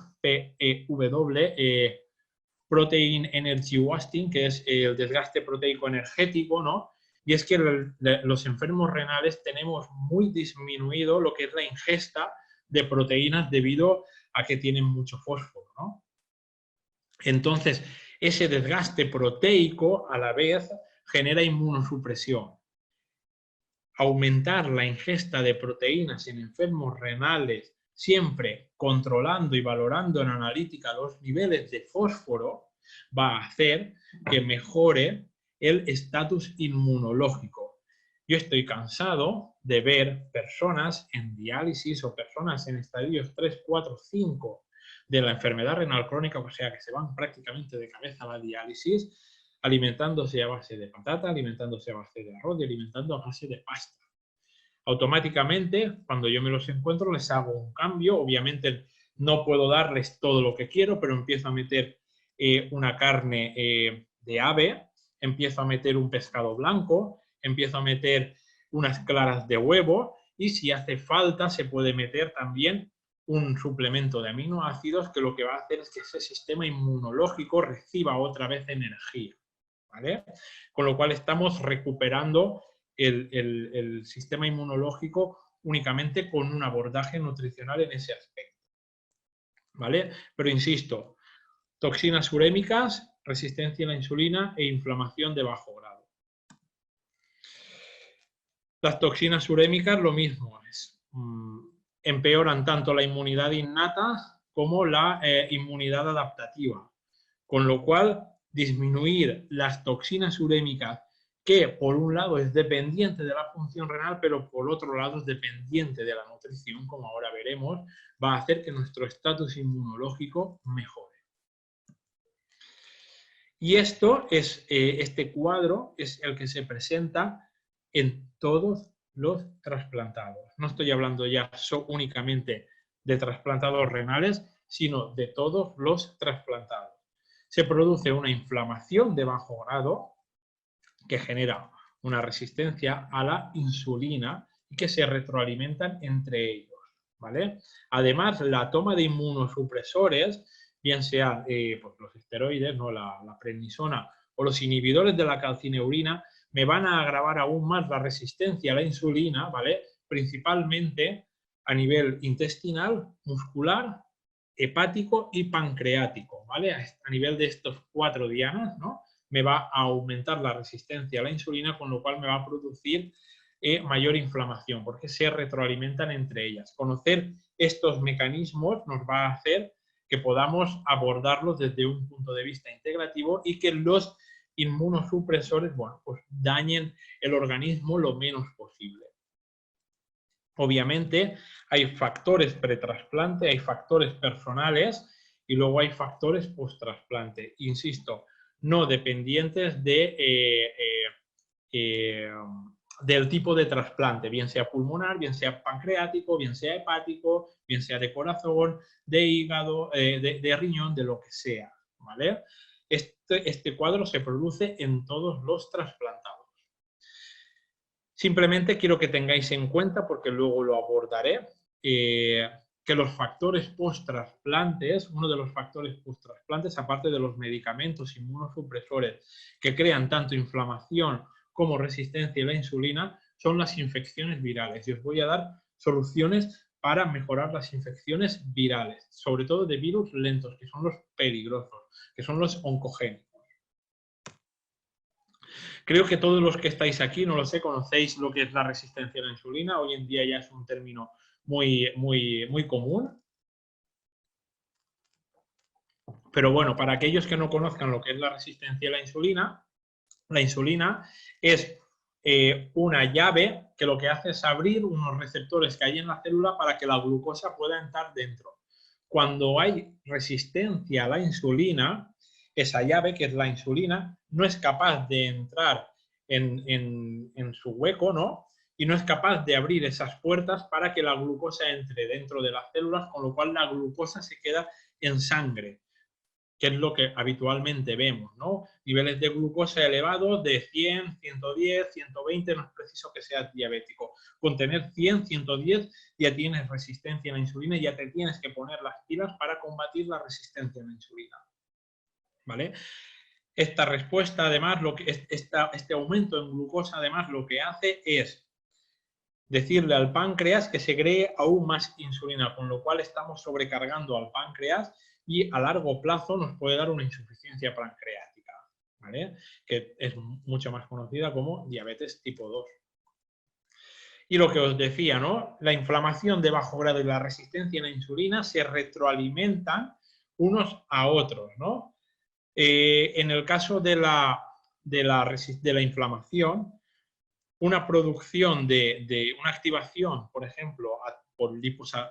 Protein Energy Wasting, que es el desgaste proteico energético, ¿no? Y es que los enfermos renales tenemos muy disminuido lo que es la ingesta de proteínas debido a que tienen mucho fósforo, ¿no? Entonces, ese desgaste proteico a la vez genera inmunosupresión. Aumentar la ingesta de proteínas en enfermos renales, siempre controlando y valorando en analítica los niveles de fósforo, va a hacer que mejore el estatus inmunológico. Yo estoy cansado de ver personas en diálisis o personas en estadios 3, 4, 5 de la enfermedad renal crónica, o sea, que se van prácticamente de cabeza a la diálisis, alimentándose a base de patata, alimentándose a base de arroz y alimentando a base de pasta. Automáticamente, cuando yo me los encuentro, les hago un cambio. Obviamente no puedo darles todo lo que quiero, pero empiezo a meter una carne de ave, empiezo a meter un pescado blanco, empiezo a meter unas claras de huevo y si hace falta se puede meter también un suplemento de aminoácidos que lo que va a hacer es que ese sistema inmunológico reciba otra vez energía, ¿vale? Con lo cual estamos recuperando el sistema inmunológico únicamente con un abordaje nutricional en ese aspecto, ¿vale? Pero insisto, toxinas urémicas, resistencia a la insulina e inflamación de bajo grado. Las toxinas urémicas lo mismo, empeoran tanto la inmunidad innata como la inmunidad adaptativa, con lo cual disminuir las toxinas urémicas, que por un lado es dependiente de la función renal, pero por otro lado es dependiente de la nutrición, como ahora veremos, va a hacer que nuestro estatus inmunológico mejore. Y este cuadro es el que se presenta en todos los trasplantados. No estoy hablando ya únicamente de trasplantados renales, sino de todos los trasplantados. Se produce una inflamación de bajo grado que genera una resistencia a la insulina y que se retroalimentan entre ellos, ¿vale? Además, la toma de inmunosupresores, bien sea pues los esteroides, ¿no? la prednisona o los inhibidores de la calcineurina, me van a agravar aún más la resistencia a la insulina, ¿vale? Principalmente a nivel intestinal, muscular, hepático y pancreático, ¿vale? A nivel de estos 4 dianas, ¿no? Me va a aumentar la resistencia a la insulina, con lo cual me va a producir mayor inflamación, porque se retroalimentan entre ellas. Conocer estos mecanismos nos va a hacer que podamos abordarlos desde un punto de vista integrativo y que los inmunosupresores, bueno, pues dañen el organismo lo menos posible. Obviamente hay factores pretrasplante, hay factores personales y luego hay factores post-trasplante. Insisto, no dependientes del tipo de trasplante, bien sea pulmonar, bien sea pancreático, bien sea hepático, bien sea de corazón, de hígado, de riñón, de lo que sea, ¿vale? Este cuadro se produce en todos los trasplantados. Simplemente quiero que tengáis en cuenta, porque luego lo abordaré, que los factores post-trasplantes, uno de los factores post-trasplantes, aparte de los medicamentos inmunosupresores que crean tanto inflamación como resistencia a la insulina, son las infecciones virales. Y os voy a dar soluciones para mejorar las infecciones virales, sobre todo de virus lentos, que son los peligrosos, que son los oncogénicos. Creo que todos los que estáis aquí, no lo sé, conocéis lo que es la resistencia a la insulina. Hoy en día ya es un término muy común. Pero bueno, para aquellos que no conozcan lo que es la resistencia a la insulina es una llave que lo que hace es abrir unos receptores que hay en la célula para que la glucosa pueda entrar dentro. Cuando hay resistencia a la insulina, esa llave, que es la insulina, no es capaz de entrar en su hueco, ¿no? Y no es capaz de abrir esas puertas para que la glucosa entre dentro de las células, con lo cual la glucosa se queda en sangre, que es lo que habitualmente vemos, ¿no? Niveles de glucosa elevados de 100, 110, 120, no es preciso que seas diabético. Con tener 100, 110 ya tienes resistencia a la insulina y ya te tienes que poner las pilas para combatir la resistencia a la insulina, ¿vale? Esta respuesta, además, este aumento en glucosa, además, lo que hace es decirle al páncreas que segregue aún más insulina, con lo cual estamos sobrecargando al páncreas y a largo plazo nos puede dar una insuficiencia pancreática, ¿vale? Que es mucho más conocida como diabetes tipo 2. Y lo que os decía, ¿no? La inflamación de bajo grado y la resistencia a la insulina se retroalimentan unos a otros, ¿no? En el caso de la inflamación, una producción de una activación, por ejemplo, por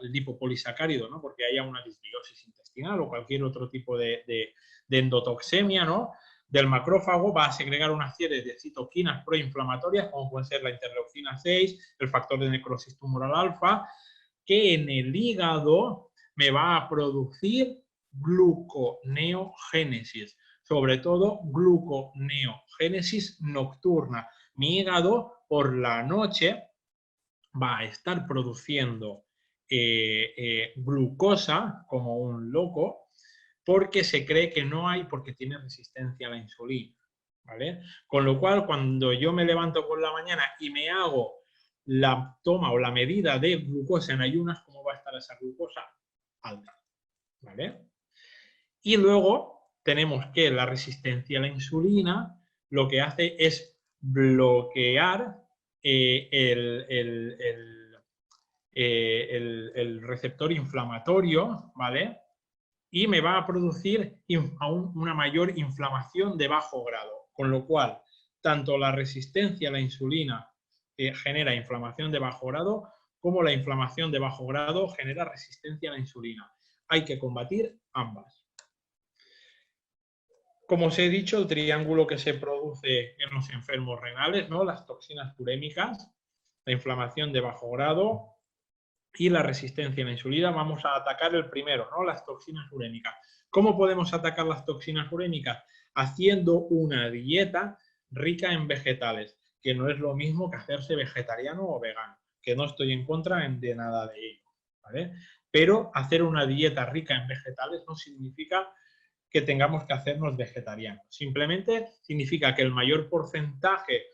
lipopolisacárido, ¿no? Porque haya una disbiosis intestinal o cualquier otro tipo de endotoxemia, ¿no? Del macrófago, va a segregar una serie de citoquinas proinflamatorias, como pueden ser la interleucina 6, el factor de necrosis tumoral alfa, que en el hígado me va a producir gluconeogénesis, sobre todo gluconeogénesis nocturna. Mi hígado por la noche va a estar produciendo glucosa como un loco, porque se cree que no hay, porque tiene resistencia a la insulina, ¿vale? Con lo cual, cuando yo me levanto por la mañana y me hago la toma o la medida de glucosa en ayunas, ¿cómo va a estar esa glucosa? Alta, ¿vale? Y luego tenemos que la resistencia a la insulina lo que hace es bloquear el receptor inflamatorio, ¿vale? y me va a producir aún una mayor inflamación de bajo grado, con lo cual tanto la resistencia a la insulina genera inflamación de bajo grado, como la inflamación de bajo grado genera resistencia a la insulina. Hay que combatir ambas. Como os he dicho, el triángulo que se produce en los enfermos renales, ¿no? Las toxinas urémicas, la inflamación de bajo grado y la resistencia a la insulina. Vamos a atacar el primero, ¿no? Las toxinas urémicas. ¿Cómo podemos atacar las toxinas urémicas? Haciendo una dieta rica en vegetales, que no es lo mismo que hacerse vegetariano o vegano, que no estoy en contra de nada de ello, ¿vale? Pero hacer una dieta rica en vegetales no significa que tengamos que hacernos vegetarianos. Simplemente significa que el mayor porcentaje,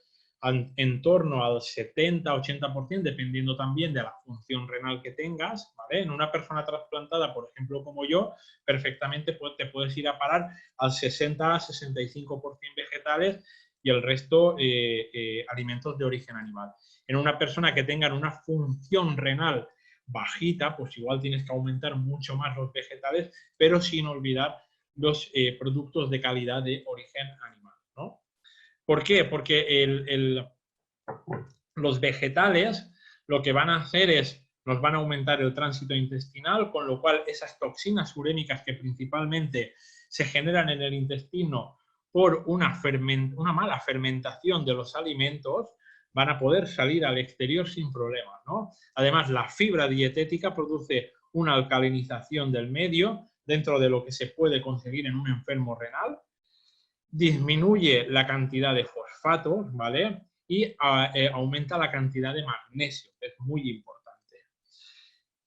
en torno al 70-80%, dependiendo también de la función renal que tengas, ¿vale? En una persona trasplantada, por ejemplo, como yo, perfectamente te puedes ir a parar al 60-65% vegetales y el resto alimentos de origen animal. En una persona que tenga una función renal bajita, pues igual tienes que aumentar mucho más los vegetales, pero sin olvidar los productos de calidad de origen animal, ¿no? ¿Por qué? Porque los vegetales lo que van a hacer es, nos van a aumentar el tránsito intestinal, con lo cual esas toxinas urémicas que principalmente se generan en el intestino por una mala fermentación de los alimentos, van a poder salir al exterior sin problemas, ¿no? Además, la fibra dietética produce una alcalinización del medio dentro de lo que se puede conseguir en un enfermo renal, disminuye la cantidad de fosfatos, ¿vale? Y aumenta la cantidad de magnesio, que es muy importante.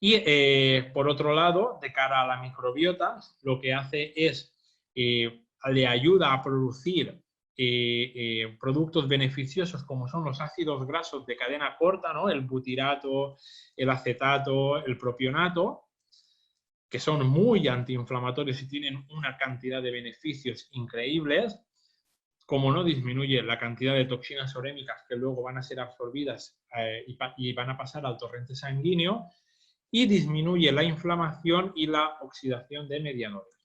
Y por otro lado, de cara a la microbiota, lo que hace es, le ayuda a producir productos beneficiosos como son los ácidos grasos de cadena corta, ¿no? El butirato, el acetato, el propionato, que son muy antiinflamatorios y tienen una cantidad de beneficios increíbles. Como no, disminuye la cantidad de toxinas urémicas que luego van a ser absorbidas y van a pasar al torrente sanguíneo, y disminuye la inflamación y la oxidación de mediadores.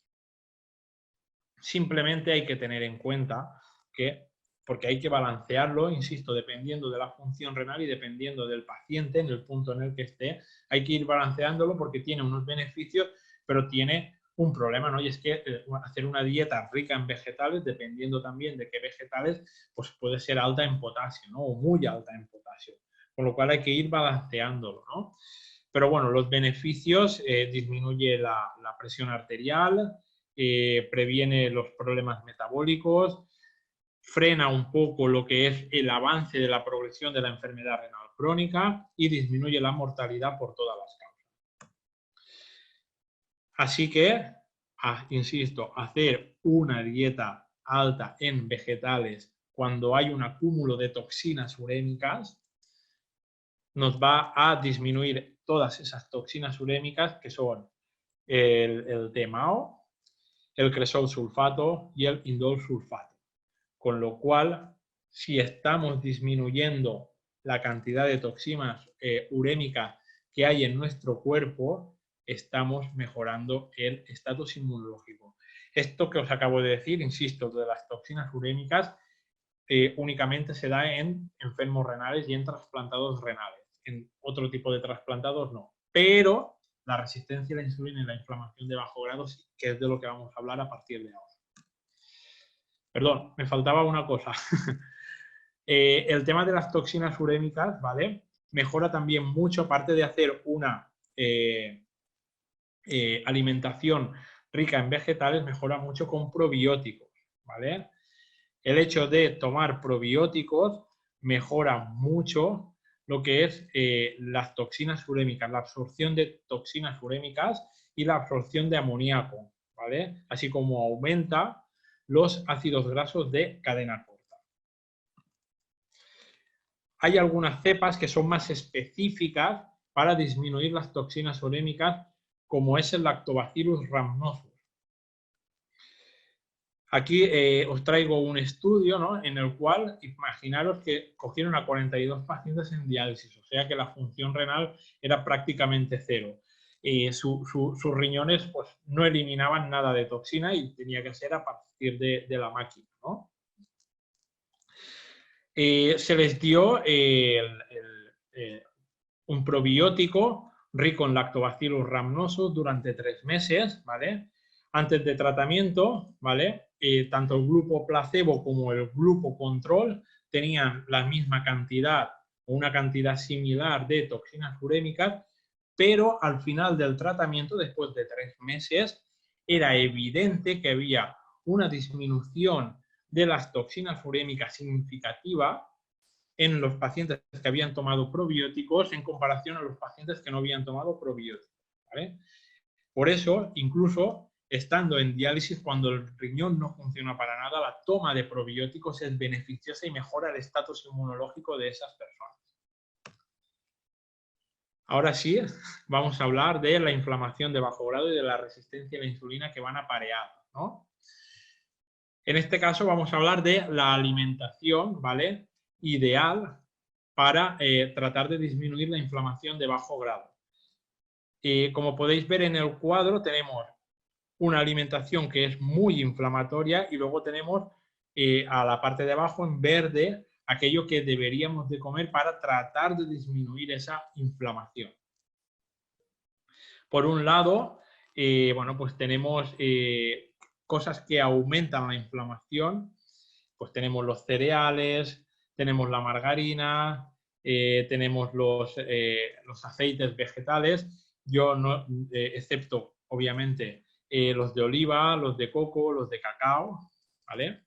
Simplemente hay que tener en cuenta que, porque hay que balancearlo, insisto, dependiendo de la función renal y dependiendo del paciente, en el punto en el que esté, hay que ir balanceándolo porque tiene unos beneficios, pero tiene un problema, ¿no? Y es que hacer una dieta rica en vegetales, dependiendo también de qué vegetales, pues puede ser alta en potasio, ¿no? O muy alta en potasio. Con lo cual hay que ir balanceándolo, ¿no? Pero bueno, los beneficios, disminuye la presión arterial, previene los problemas metabólicos, frena un poco lo que es el avance de la progresión de la enfermedad renal crónica y disminuye la mortalidad por todas las causas. Así que, insisto, hacer una dieta alta en vegetales cuando hay un acúmulo de toxinas urémicas nos va a disminuir todas esas toxinas urémicas que son el TMAO, el cresol sulfato y el indol sulfato. Con lo cual, si estamos disminuyendo la cantidad de toxinas urémicas que hay en nuestro cuerpo, estamos mejorando el estatus inmunológico. Esto que os acabo de decir, insisto, de las toxinas urémicas, únicamente se da en enfermos renales y en trasplantados renales. En otro tipo de trasplantados no. Pero la resistencia a la insulina y la inflamación de bajo grado sí, que es de lo que vamos a hablar a partir de ahora. Perdón, me faltaba una cosa. El tema de las toxinas urémicas, ¿vale? Mejora también mucho, aparte de hacer una alimentación rica en vegetales, mejora mucho con probióticos, ¿vale? El hecho de tomar probióticos mejora mucho lo que es las toxinas urémicas, la absorción de toxinas urémicas y la absorción de amoníaco, ¿vale? Así como aumenta los ácidos grasos de cadena corta. Hay algunas cepas que son más específicas para disminuir las toxinas urémicas, como es el Lactobacillus rhamnosus. Aquí os traigo un estudio, ¿no? En el cual, imaginaros que cogieron a 42 pacientes en diálisis, o sea que la función renal era prácticamente cero. sus riñones pues, no eliminaban nada de toxina y tenía que ser a partir de la máquina, ¿no? Se les dio un probiótico rico en Lactobacillus rhamnosus durante 3 meses, ¿vale? Antes de tratamiento, ¿vale? Tanto el grupo placebo como el grupo control tenían la misma cantidad o una cantidad similar de toxinas urémicas, pero al final del tratamiento, después de 3 meses, era evidente que había una disminución de las toxinas urémicas significativa en los pacientes que habían tomado probióticos en comparación a los pacientes que no habían tomado probióticos, ¿vale? Por eso, incluso estando en diálisis, cuando el riñón no funciona para nada, la toma de probióticos es beneficiosa y mejora el estatus inmunológico de esas personas. Ahora sí, vamos a hablar de la inflamación de bajo grado y de la resistencia a la insulina que van apareadas, ¿no? En este caso vamos a hablar de la alimentación, ¿vale? Ideal para tratar de disminuir la inflamación de bajo grado. Como podéis ver en el cuadro, tenemos una alimentación que es muy inflamatoria y luego tenemos a la parte de abajo en verde aquello que deberíamos de comer para tratar de disminuir esa inflamación. Por un lado, bueno, pues tenemos cosas que aumentan la inflamación, pues tenemos los cereales, tenemos la margarina, tenemos los aceites vegetales, yo no, excepto obviamente los de oliva, los de coco, los de cacao, ¿vale?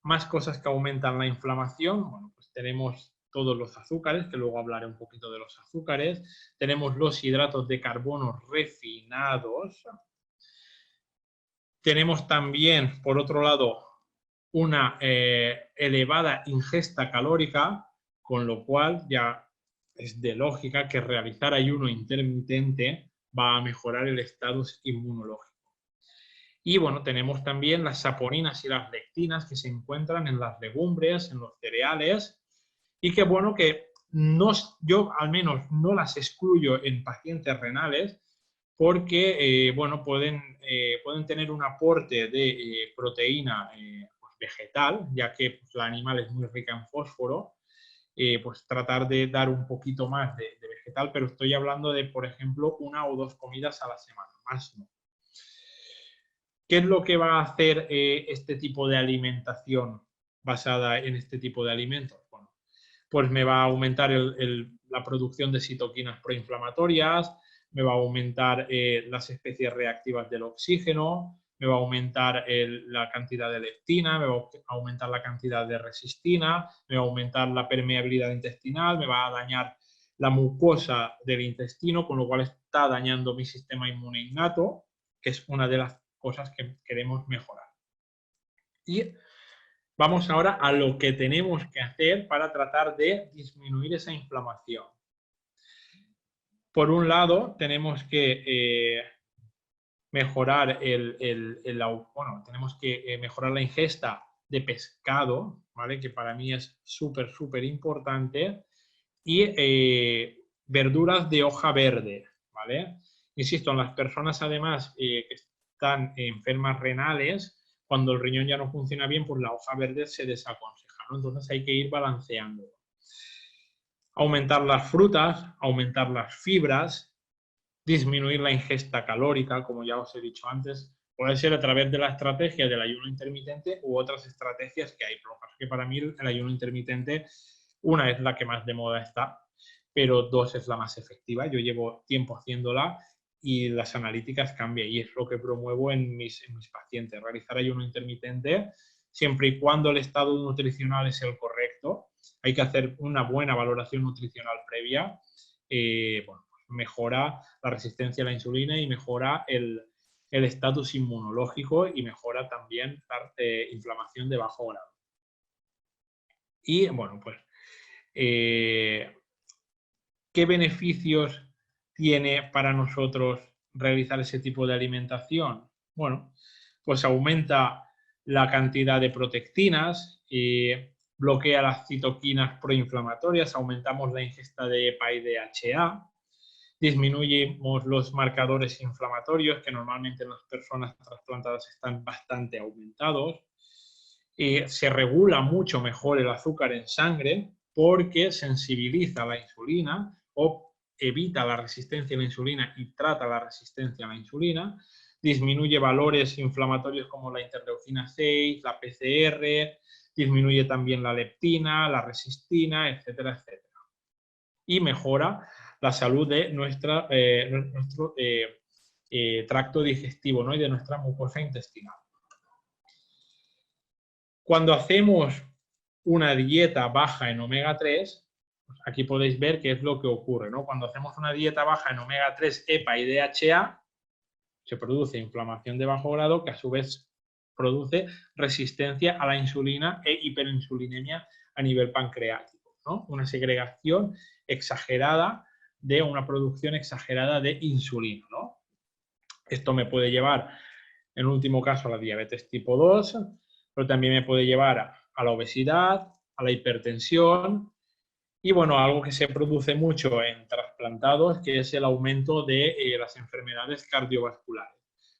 Más cosas que aumentan la inflamación, bueno, pues tenemos todos los azúcares, que luego hablaré un poquito de los azúcares, tenemos los hidratos de carbono refinados, tenemos también, por otro lado, una elevada ingesta calórica, con lo cual ya es de lógica que realizar ayuno intermitente va a mejorar el estatus inmunológico. Y bueno, tenemos también las saponinas y las lectinas que se encuentran en las legumbres, en los cereales, y que bueno, que no, yo al menos no las excluyo en pacientes renales, porque bueno, pueden tener un aporte de proteína pues vegetal, ya que pues, la animal es muy rica en fósforo, pues tratar de dar un poquito más de vegetal, pero estoy hablando de, por ejemplo, 1 o 2 comidas a la semana, más no. ¿Qué es lo que va a hacer este tipo de alimentación basada en este tipo de alimentos? Bueno, pues me va a aumentar la producción de citoquinas proinflamatorias, me va a aumentar las especies reactivas del oxígeno, me va a aumentar la cantidad de leptina, me va a aumentar la cantidad de resistina, me va a aumentar la permeabilidad intestinal, me va a dañar la mucosa del intestino, con lo cual está dañando mi sistema inmune innato, que es una de las cosas que queremos mejorar. Y vamos ahora a lo que tenemos que hacer para tratar de disminuir esa inflamación. Por un lado, tenemos que mejorar tenemos que mejorar la ingesta de pescado, ¿vale? Que para mí es súper, súper importante, y verduras de hoja verde, ¿vale? Insisto, en las personas además que están enfermas renales, cuando el riñón ya no funciona bien, pues la hoja verde se desaconseja, ¿no? Entonces hay que ir balanceando. Aumentar las frutas, aumentar las fibras, disminuir la ingesta calórica, como ya os he dicho antes, puede ser a través de la estrategia del ayuno intermitente u otras estrategias que hay. Que para mí el ayuno intermitente, una es la que más de moda está, pero 2 es la más efectiva. Yo llevo tiempo haciéndola y las analíticas cambian y es lo que promuevo en mis pacientes. Realizar ayuno intermitente siempre y cuando el estado nutricional es el correcto. Hay que hacer una buena valoración nutricional previa. Bueno, mejora la resistencia a la insulina y mejora el estatus inmunológico y mejora también la inflamación de bajo grado. Y bueno, pues, ¿qué beneficios tiene para nosotros realizar ese tipo de alimentación? Bueno, pues aumenta la cantidad de protectinas, bloquea las citoquinas proinflamatorias, aumentamos la ingesta de EPA y DHA, disminuimos los marcadores inflamatorios, que normalmente en las personas trasplantadas están bastante aumentados. Se regula mucho mejor el azúcar en sangre porque sensibiliza la insulina o evita la resistencia a la insulina y trata la resistencia a la insulina. Disminuye valores inflamatorios como la interleucina 6, la PCR, disminuye también la leptina, la resistina, etcétera, etcétera. Y mejora la salud de nuestro tracto digestivo, ¿no? Y de nuestra mucosa intestinal. Cuando hacemos una dieta baja en omega 3, aquí podéis ver qué es lo que ocurre, ¿no? Cuando hacemos una dieta baja en omega 3, EPA y DHA, se produce inflamación de bajo grado que a su vez produce resistencia a la insulina e hiperinsulinemia a nivel pancreático, ¿no? Una segregación exagerada de una producción exagerada de insulina, ¿no? Esto me puede llevar, en último caso, a la diabetes tipo 2, pero también me puede llevar a la obesidad, a la hipertensión y, bueno, algo que se produce mucho en trasplantados, que es el aumento de las enfermedades cardiovasculares.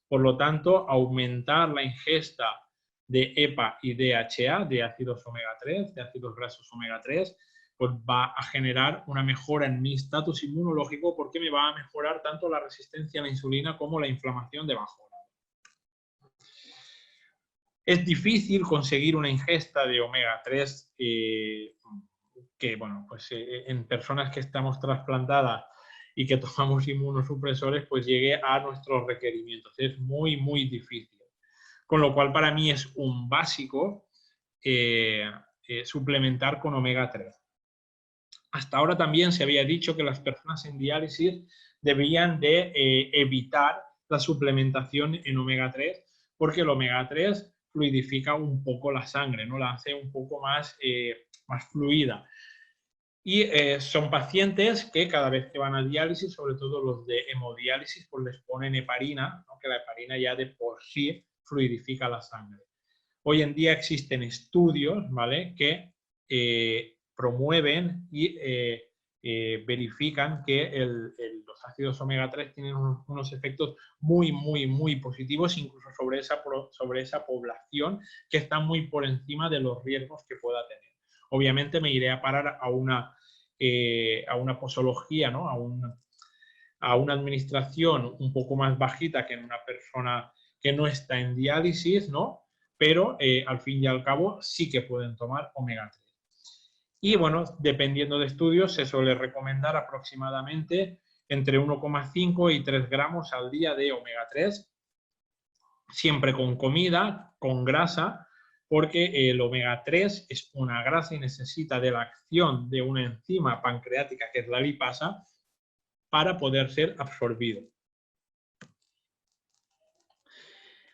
Por lo tanto, aumentar la ingesta de EPA y DHA, de ácidos omega 3, de ácidos grasos omega 3, pues va a generar una mejora en mi estatus inmunológico porque me va a mejorar tanto la resistencia a la insulina como la inflamación de bajo grado. Es difícil conseguir una ingesta de omega 3 que, bueno, pues en personas que estamos trasplantadas y que tomamos inmunosupresores, pues llegue a nuestros requerimientos. Es muy, muy difícil. Con lo cual, para mí es un básico suplementar con omega 3. Hasta ahora también se había dicho que las personas en diálisis debían de evitar la suplementación en omega 3 porque el omega 3 fluidifica un poco la sangre, ¿no? La hace un poco más fluida. Y son pacientes que cada vez que van a diálisis, sobre todo los de hemodiálisis, pues les ponen heparina, ¿no? Que la heparina ya de por sí fluidifica la sangre. Hoy en día existen estudios, ¿vale?, que promueven y verifican que los ácidos omega 3 tienen unos efectos muy, muy, muy positivos, incluso sobre esa población que está muy por encima de los riesgos que pueda tener. Obviamente me iré a parar a una posología, ¿no? a una administración un poco más bajita que en una persona que no está en diálisis, ¿no? Pero al fin y al cabo sí que pueden tomar omega 3. Y bueno, dependiendo de estudios, se suele recomendar aproximadamente entre 1,5 y 3 gramos al día de omega 3, siempre con comida, con grasa, porque el omega 3 es una grasa y necesita de la acción de una enzima pancreática que es la lipasa para poder ser absorbido.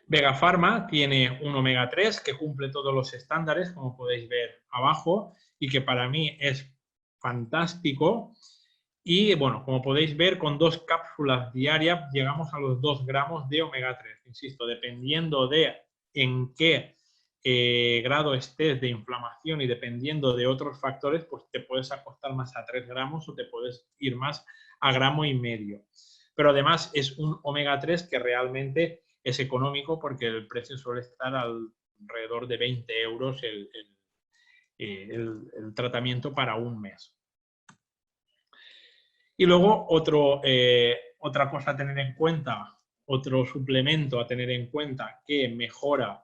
Vega Pharma tiene un omega 3 que cumple todos los estándares, como podéis ver abajo, y que para mí es fantástico. Y bueno, como podéis ver, con 2 cápsulas diarias llegamos a los 2 gramos de omega 3. Insisto, dependiendo de en qué grado estés de inflamación y dependiendo de otros factores, pues te puedes acostar más a 3 gramos o te puedes ir más a 1,5 gramos. Pero además es un omega 3 que realmente es económico porque el precio suele estar alrededor de 20 euros el tratamiento para un mes. Y luego otra cosa a tener en cuenta, otro suplemento a tener en cuenta que mejora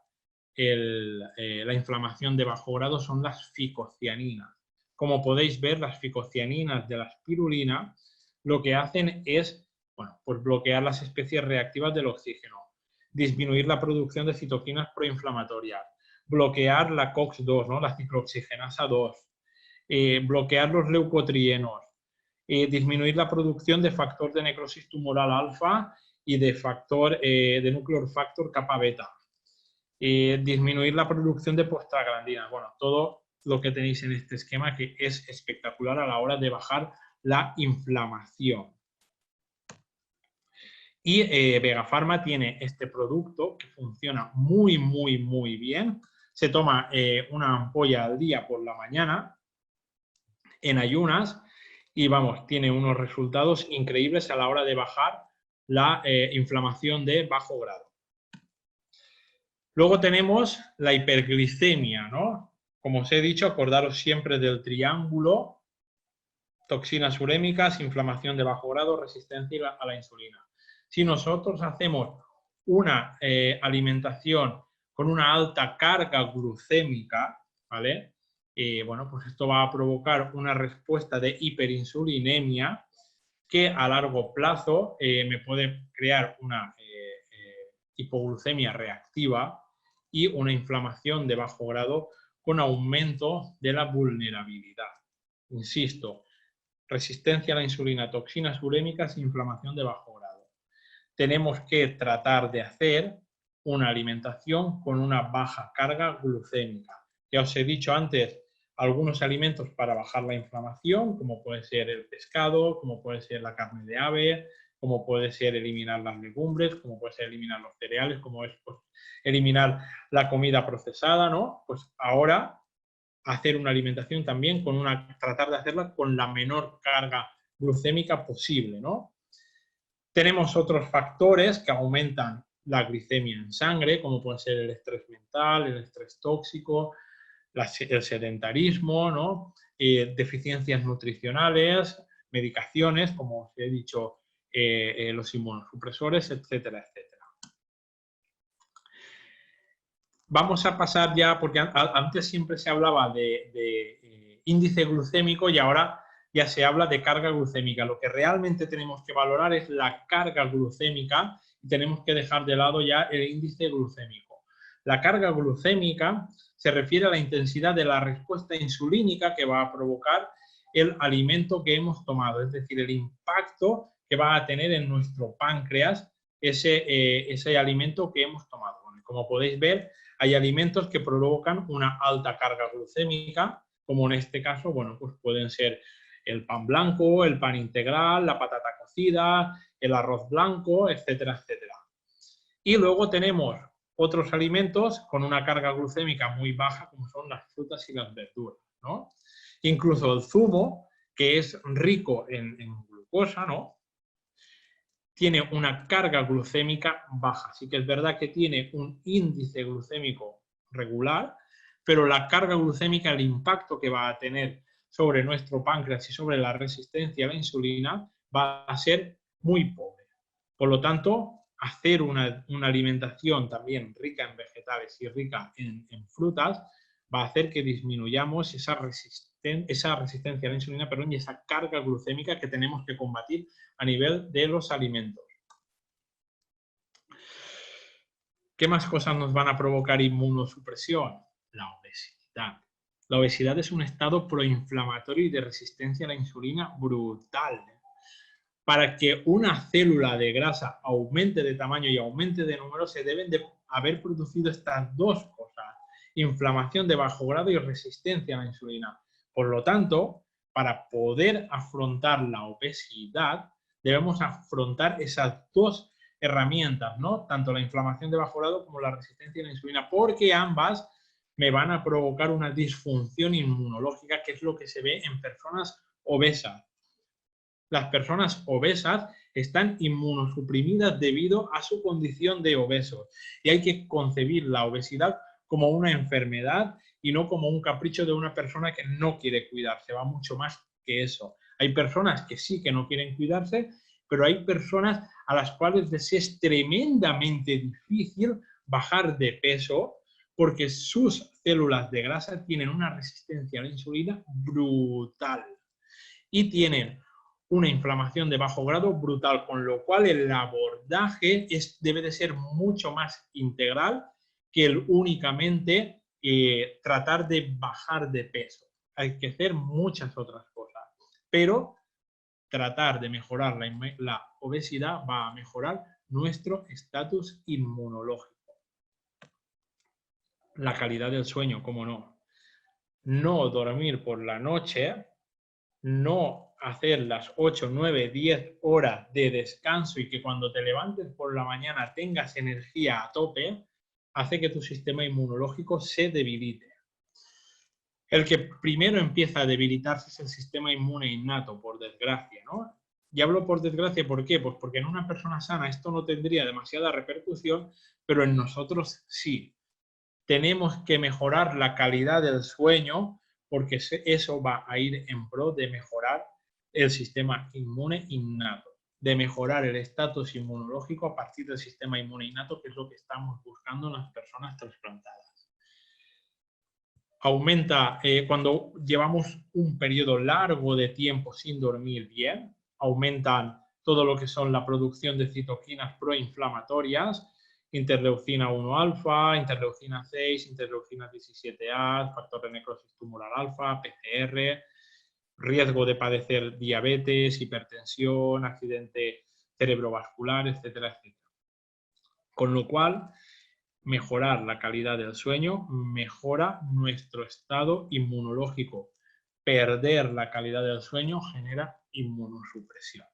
la inflamación de bajo grado son las ficocianinas. Como podéis ver, las ficocianinas de la espirulina lo que hacen es, bueno, pues bloquear las especies reactivas del oxígeno, disminuir la producción de citoquinas proinflamatorias, bloquear la COX-2, ¿no?, la ciclooxigenasa 2, bloquear los leucotrienos, disminuir la producción de factor de necrosis tumoral alfa y de factor de nuclear factor kappa beta, disminuir la producción de prostaglandinas. Bueno, todo lo que tenéis en este esquema que es espectacular a la hora de bajar la inflamación. Y Vega Pharma tiene este producto que funciona muy, muy, muy bien. Se toma una ampolla al día por la mañana en ayunas y vamos, tiene unos resultados increíbles a la hora de bajar la inflamación de bajo grado. Luego tenemos la hiperglicemia, ¿no? Como os he dicho, acordaros siempre del triángulo: toxinas urémicas, inflamación de bajo grado, resistencia a la insulina. Si nosotros hacemos una alimentación con una alta carga glucémica, ¿vale? Bueno, pues esto va a provocar una respuesta de hiperinsulinemia que a largo plazo me puede crear una hipoglucemia reactiva y una inflamación de bajo grado con aumento de la vulnerabilidad. Insisto, resistencia a la insulina, toxinas urémicas, inflamación de bajo grado. Tenemos que tratar de hacer una alimentación con una baja carga glucémica. Ya os he dicho antes algunos alimentos para bajar la inflamación, como puede ser el pescado, como puede ser la carne de ave, como puede ser eliminar las legumbres, como puede ser eliminar los cereales, como es pues, eliminar la comida procesada, ¿no? Pues ahora hacer una alimentación también con tratar de hacerla con la menor carga glucémica posible, ¿no? Tenemos otros factores que aumentan la glicemia en sangre, como puede ser el estrés mental, el estrés tóxico, el sedentarismo, ¿no? Deficiencias nutricionales, medicaciones, como os he dicho, los inmunosupresores, etcétera, etcétera. Vamos a pasar ya, porque antes siempre se hablaba de índice glucémico y ahora ya se habla de carga glucémica. Lo que realmente tenemos que valorar es la carga glucémica y tenemos que dejar de lado ya el índice glucémico. La carga glucémica se refiere a la intensidad de la respuesta insulínica que va a provocar el alimento que hemos tomado, es decir, el impacto que va a tener en nuestro páncreas ese alimento que hemos tomado. Bueno, como podéis ver, hay alimentos que provocan una alta carga glucémica, como en este caso, bueno, pues pueden ser el pan blanco, el pan integral, la patata cocida, el arroz blanco, etcétera, etcétera. Y luego tenemos otros alimentos con una carga glucémica muy baja, como son las frutas y las verduras, ¿no? Incluso el zumo, que es rico en glucosa, ¿no? Tiene una carga glucémica baja. Sí que es verdad que tiene un índice glucémico regular, pero la carga glucémica, el impacto que va a tener sobre nuestro páncreas y sobre la resistencia a la insulina va a ser muy pobre. Por lo tanto, hacer una alimentación también rica en vegetales y rica en frutas va a hacer que disminuyamos esa resistencia a la insulina, y esa carga glucémica que tenemos que combatir a nivel de los alimentos. ¿Qué más cosas nos van a provocar inmunosupresión? La obesidad. La obesidad es un estado proinflamatorio y de resistencia a la insulina brutal. Para que una célula de grasa aumente de tamaño y aumente de número, se deben de haber producido estas dos cosas: inflamación de bajo grado y resistencia a la insulina. Por lo tanto, para poder afrontar la obesidad, debemos afrontar esas dos herramientas, ¿no? Tanto la inflamación de bajo grado como la resistencia a la insulina, porque ambas me van a provocar una disfunción inmunológica, que es lo que se ve en personas obesas. Las personas obesas están inmunosuprimidas debido a su condición de obesos, y hay que concebir la obesidad como una enfermedad y no como un capricho de una persona que no quiere cuidarse. Va mucho más que eso. Hay personas que sí que no quieren cuidarse, pero hay personas a las cuales les es tremendamente difícil bajar de peso porque sus células de grasa tienen una resistencia a la insulina brutal y tienen una inflamación de bajo grado brutal, con lo cual el abordaje debe de ser mucho más integral que el únicamente tratar de bajar de peso. Hay que hacer muchas otras cosas, pero tratar de mejorar la obesidad va a mejorar nuestro estatus inmunológico. La calidad del sueño, cómo no. No dormir por la noche, no hacer las 8, 9, 10 horas de descanso y que cuando te levantes por la mañana tengas energía a tope, hace que tu sistema inmunológico se debilite. El que primero empieza a debilitarse es el sistema inmune innato, por desgracia, ¿no? Y hablo por desgracia, ¿por qué? Pues porque en una persona sana esto no tendría demasiada repercusión, pero en nosotros sí. Tenemos que mejorar la calidad del sueño porque eso va a ir en pro de mejorar el sistema inmune innato, de mejorar el estatus inmunológico a partir del sistema inmune innato, que es lo que estamos buscando en las personas trasplantadas. Aumenta cuando llevamos un periodo largo de tiempo sin dormir bien, aumentan todo lo que son la producción de citoquinas proinflamatorias, interleucina 1 alfa, interleucina 6, interleucina 17A, factor de necrosis tumoral alfa, PCR, riesgo de padecer diabetes, hipertensión, accidente cerebrovascular, etcétera, etcétera. Con lo cual, mejorar la calidad del sueño mejora nuestro estado inmunológico. Perder la calidad del sueño genera inmunosupresión.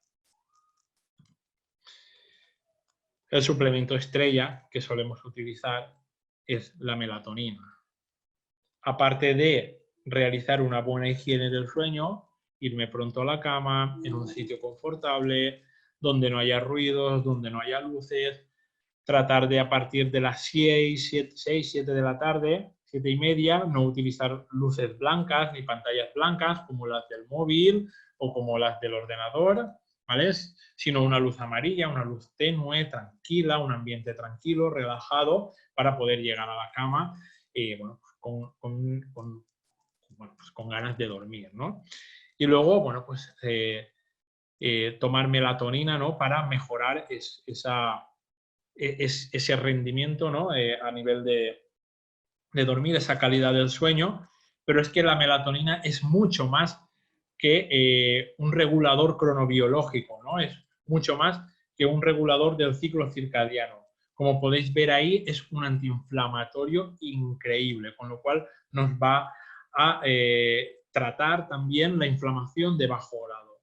El suplemento estrella que solemos utilizar es la melatonina. Aparte de realizar una buena higiene del sueño, irme pronto a la cama, en un sitio confortable, donde no haya ruidos, donde no haya luces, tratar de a partir de las 6, 7 de la tarde, 7 y media, no utilizar luces blancas ni pantallas blancas como las del móvil o como las del ordenador, ¿vale? Sino una luz amarilla, una luz tenue, tranquila, un ambiente tranquilo, relajado, para poder llegar a la cama bueno, con ganas de dormir, ¿no? Y luego, bueno, pues tomar melatonina, ¿no? Para mejorar ese rendimiento, ¿no? A nivel de dormir, esa calidad del sueño, pero es que la melatonina es mucho más que un regulador cronobiológico, ¿no? Es mucho más que un regulador del ciclo circadiano. Como podéis ver ahí, es un antiinflamatorio increíble, con lo cual nos va a tratar también la inflamación de bajo grado.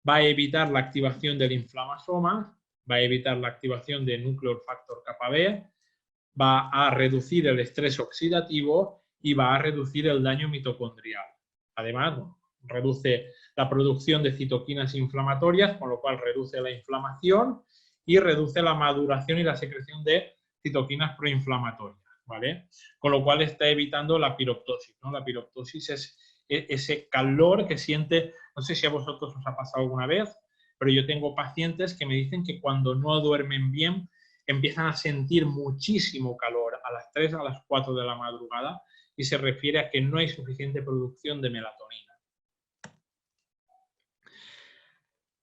Va a evitar la activación del inflamasoma, va a evitar la activación de nuclear factor kappa B, va a reducir el estrés oxidativo y va a reducir el daño mitocondrial. Además, reduce la producción de citoquinas inflamatorias, con lo cual reduce la inflamación y reduce la maduración y la secreción de citoquinas proinflamatorias, ¿vale? Con lo cual está evitando la piroptosis, ¿no? La piroptosis es ese calor que siente, no sé si a vosotros os ha pasado alguna vez, pero yo tengo pacientes que me dicen que cuando no duermen bien empiezan a sentir muchísimo calor a las 3, a las 4 de la madrugada y se refiere a que no hay suficiente producción de melatonina.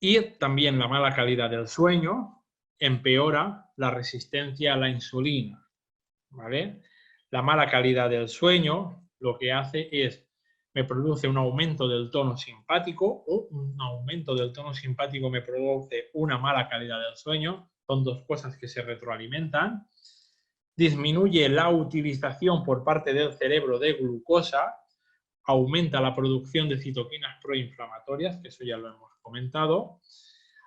Y también la mala calidad del sueño empeora la resistencia a la insulina, ¿vale? La mala calidad del sueño lo que hace es me produce un aumento del tono simpático o un aumento del tono simpático me produce una mala calidad del sueño. Son dos cosas que se retroalimentan. Disminuye la utilización por parte del cerebro de glucosa, aumenta la producción de citoquinas proinflamatorias, que eso ya lo hemos comentado,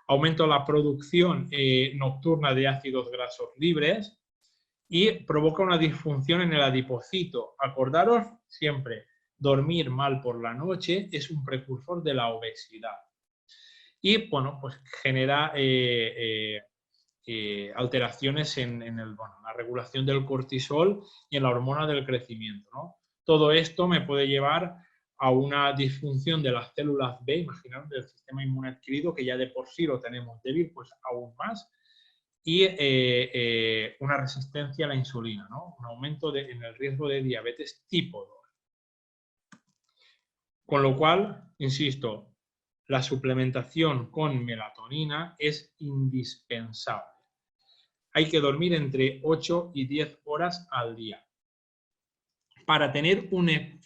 aumenta la producción nocturna de ácidos grasos libres y provoca una disfunción en el adipocito. Acordaros siempre, dormir mal por la noche es un precursor de la obesidad. Y, bueno, pues genera alteraciones en la regulación del cortisol y en la hormona del crecimiento, ¿no? Todo esto me puede llevar a una disfunción de las células B, imaginaos, del sistema inmune adquirido, que ya de por sí lo tenemos débil, pues aún más, y una resistencia a la insulina, ¿no? Un aumento en el riesgo de diabetes tipo 2. Con lo cual, insisto, la suplementación con melatonina es indispensable. Hay que dormir entre 8 y 10 horas al día. Para tener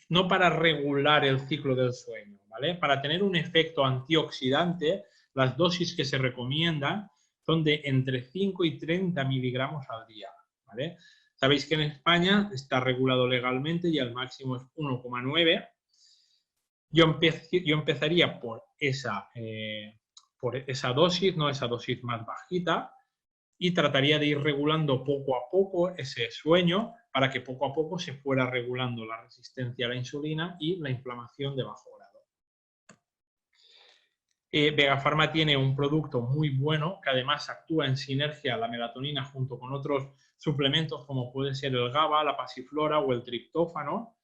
no para regular el ciclo del sueño, ¿vale? Para tener un efecto antioxidante, las dosis que se recomiendan son de entre 5 y 30 miligramos al día, ¿vale? Sabéis que en España está regulado legalmente y el máximo es 1,9. Yo empezaría por esa dosis, no esa dosis más bajita, y trataría de ir regulando poco a poco ese sueño para que poco a poco se fuera regulando la resistencia a la insulina y la inflamación de bajo grado. Vega Pharma tiene un producto muy bueno que además actúa en sinergia la melatonina junto con otros suplementos como puede ser el GABA, la pasiflora o el triptófano,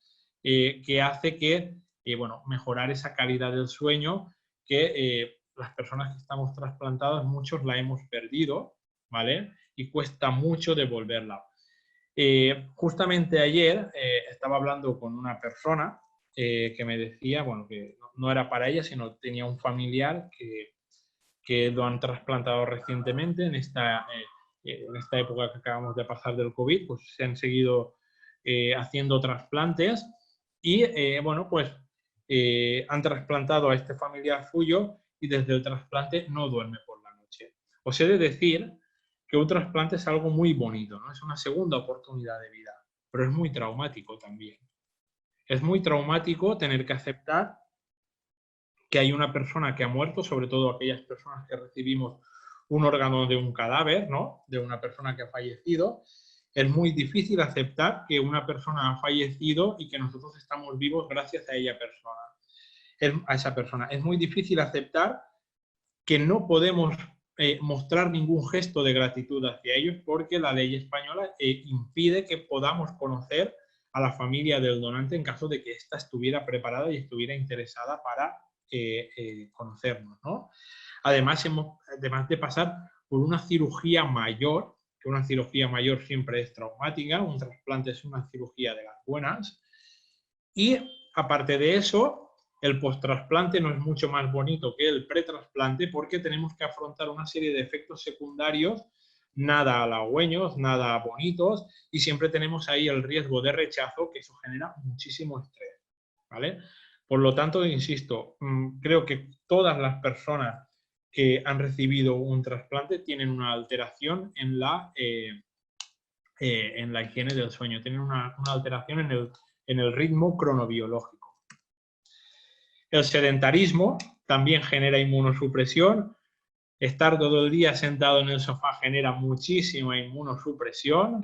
que hace que, bueno, mejorar esa calidad del sueño que las personas que estamos trasplantadas, muchos la hemos perdido, ¿vale? Y cuesta mucho devolverla. Justamente ayer estaba hablando con una persona que me decía, bueno, que no era para ella, sino tenía un familiar que lo han trasplantado recientemente en esta época que acabamos de pasar del COVID, pues se han seguido haciendo trasplantes y, bueno, pues han trasplantado a este familiar suyo y desde el trasplante no duerme por la noche. Os he de decir que un trasplante es algo muy bonito, ¿no? Es una segunda oportunidad de vida, pero es muy traumático también. Es muy traumático tener que aceptar que hay una persona que ha muerto, sobre todo aquellas personas que recibimos un órgano de un cadáver, ¿no? De una persona que ha fallecido. Es muy difícil aceptar que una persona ha fallecido y que nosotros estamos vivos gracias a esa persona. Es muy difícil aceptar que no podemos mostrar ningún gesto de gratitud hacia ellos porque la ley española impide que podamos conocer a la familia del donante en caso de que ésta estuviera preparada y estuviera interesada para conocernos, ¿no? Además de pasar por una cirugía mayor, que una cirugía mayor siempre es traumática, un trasplante es una cirugía de las buenas, y aparte de eso, el post-trasplante no es mucho más bonito que el pre-trasplante porque tenemos que afrontar una serie de efectos secundarios nada halagüeños, nada bonitos, y siempre tenemos ahí el riesgo de rechazo, que eso genera muchísimo estrés, ¿vale? Por lo tanto, insisto, creo que todas las personas que han recibido un trasplante tienen una alteración en la higiene del sueño, tienen una alteración en el ritmo cronobiológico. El sedentarismo también genera inmunosupresión. Estar todo el día sentado en el sofá genera muchísima inmunosupresión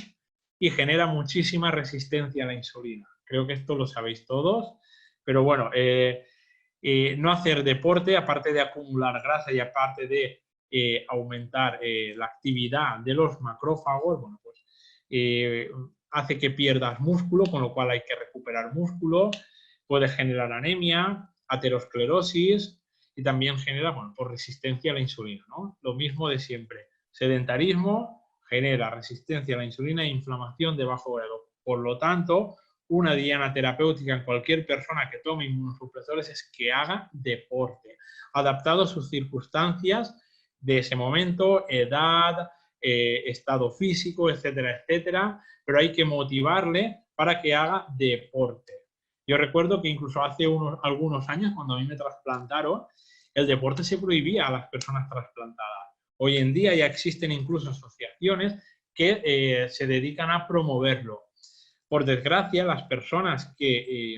y genera muchísima resistencia a la insulina. Creo que esto lo sabéis todos, pero bueno, no hacer deporte, aparte de acumular grasa y aparte de aumentar la actividad de los macrófagos, bueno, pues hace que pierdas músculo, con lo cual hay que recuperar músculo, puede generar anemia, aterosclerosis y también genera, bueno, pues resistencia a la insulina, ¿no? Lo mismo de siempre. Sedentarismo genera resistencia a la insulina e inflamación de bajo grado. Por lo tanto, una diana terapéutica en cualquier persona que tome inmunosupresores es que haga deporte, adaptado a sus circunstancias de ese momento, edad, estado físico, etcétera, etcétera, pero hay que motivarle para que haga deporte. Yo recuerdo que incluso hace algunos años, cuando a mí me trasplantaron, el deporte se prohibía a las personas trasplantadas. Hoy en día ya existen incluso asociaciones que se dedican a promoverlo. Por desgracia, las personas que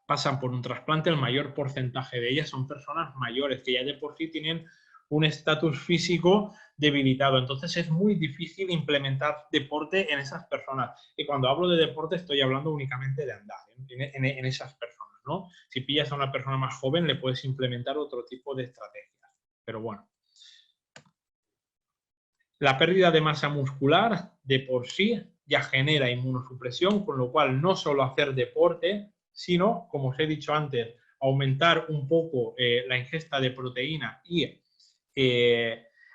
pasan por un trasplante, el mayor porcentaje de ellas son personas mayores, que ya de por sí tienen un estatus físico debilitado. Entonces es muy difícil implementar deporte en esas personas. Y cuando hablo de deporte estoy hablando únicamente de andar en esas personas, ¿no? Si pillas a una persona más joven le puedes implementar otro tipo de estrategias. Pero bueno. La pérdida de masa muscular de por sí ya genera inmunosupresión, con lo cual no solo hacer deporte, sino, como os he dicho antes, aumentar un poco la ingesta de proteína y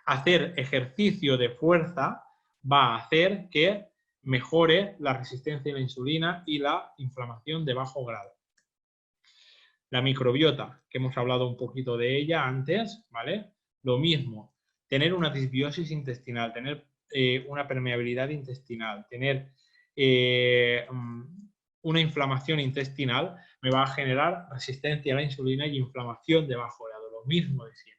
hacer ejercicio de fuerza va a hacer que mejore la resistencia a la insulina y la inflamación de bajo grado. La microbiota, que hemos hablado un poquito de ella antes, ¿vale? Lo mismo, tener una disbiosis intestinal, tener una permeabilidad intestinal, tener una inflamación intestinal me va a generar resistencia a la insulina y inflamación de bajo grado, lo mismo de siempre.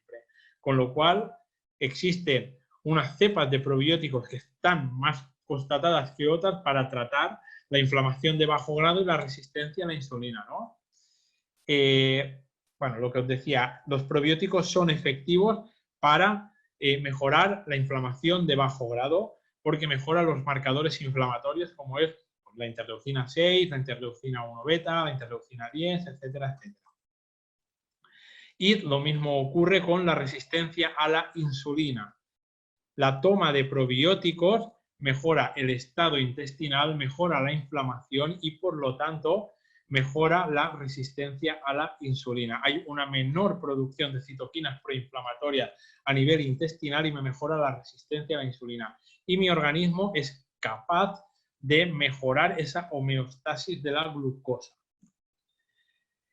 Con lo cual existen unas cepas de probióticos que están más constatadas que otras para tratar la inflamación de bajo grado y la resistencia a la insulina, ¿no? Bueno, lo que os decía, los probióticos son efectivos para mejorar la inflamación de bajo grado, porque mejora los marcadores inflamatorios como es la interleucina 6, la interleucina 1 beta, la interleucina 10, etcétera, etcétera. Y lo mismo ocurre con la resistencia a la insulina. La toma de probióticos mejora el estado intestinal, mejora la inflamación y por lo tanto mejora la resistencia a la insulina. Hay una menor producción de citoquinas proinflamatorias a nivel intestinal y me mejora la resistencia a la insulina. Y mi organismo es capaz de mejorar esa homeostasis de la glucosa.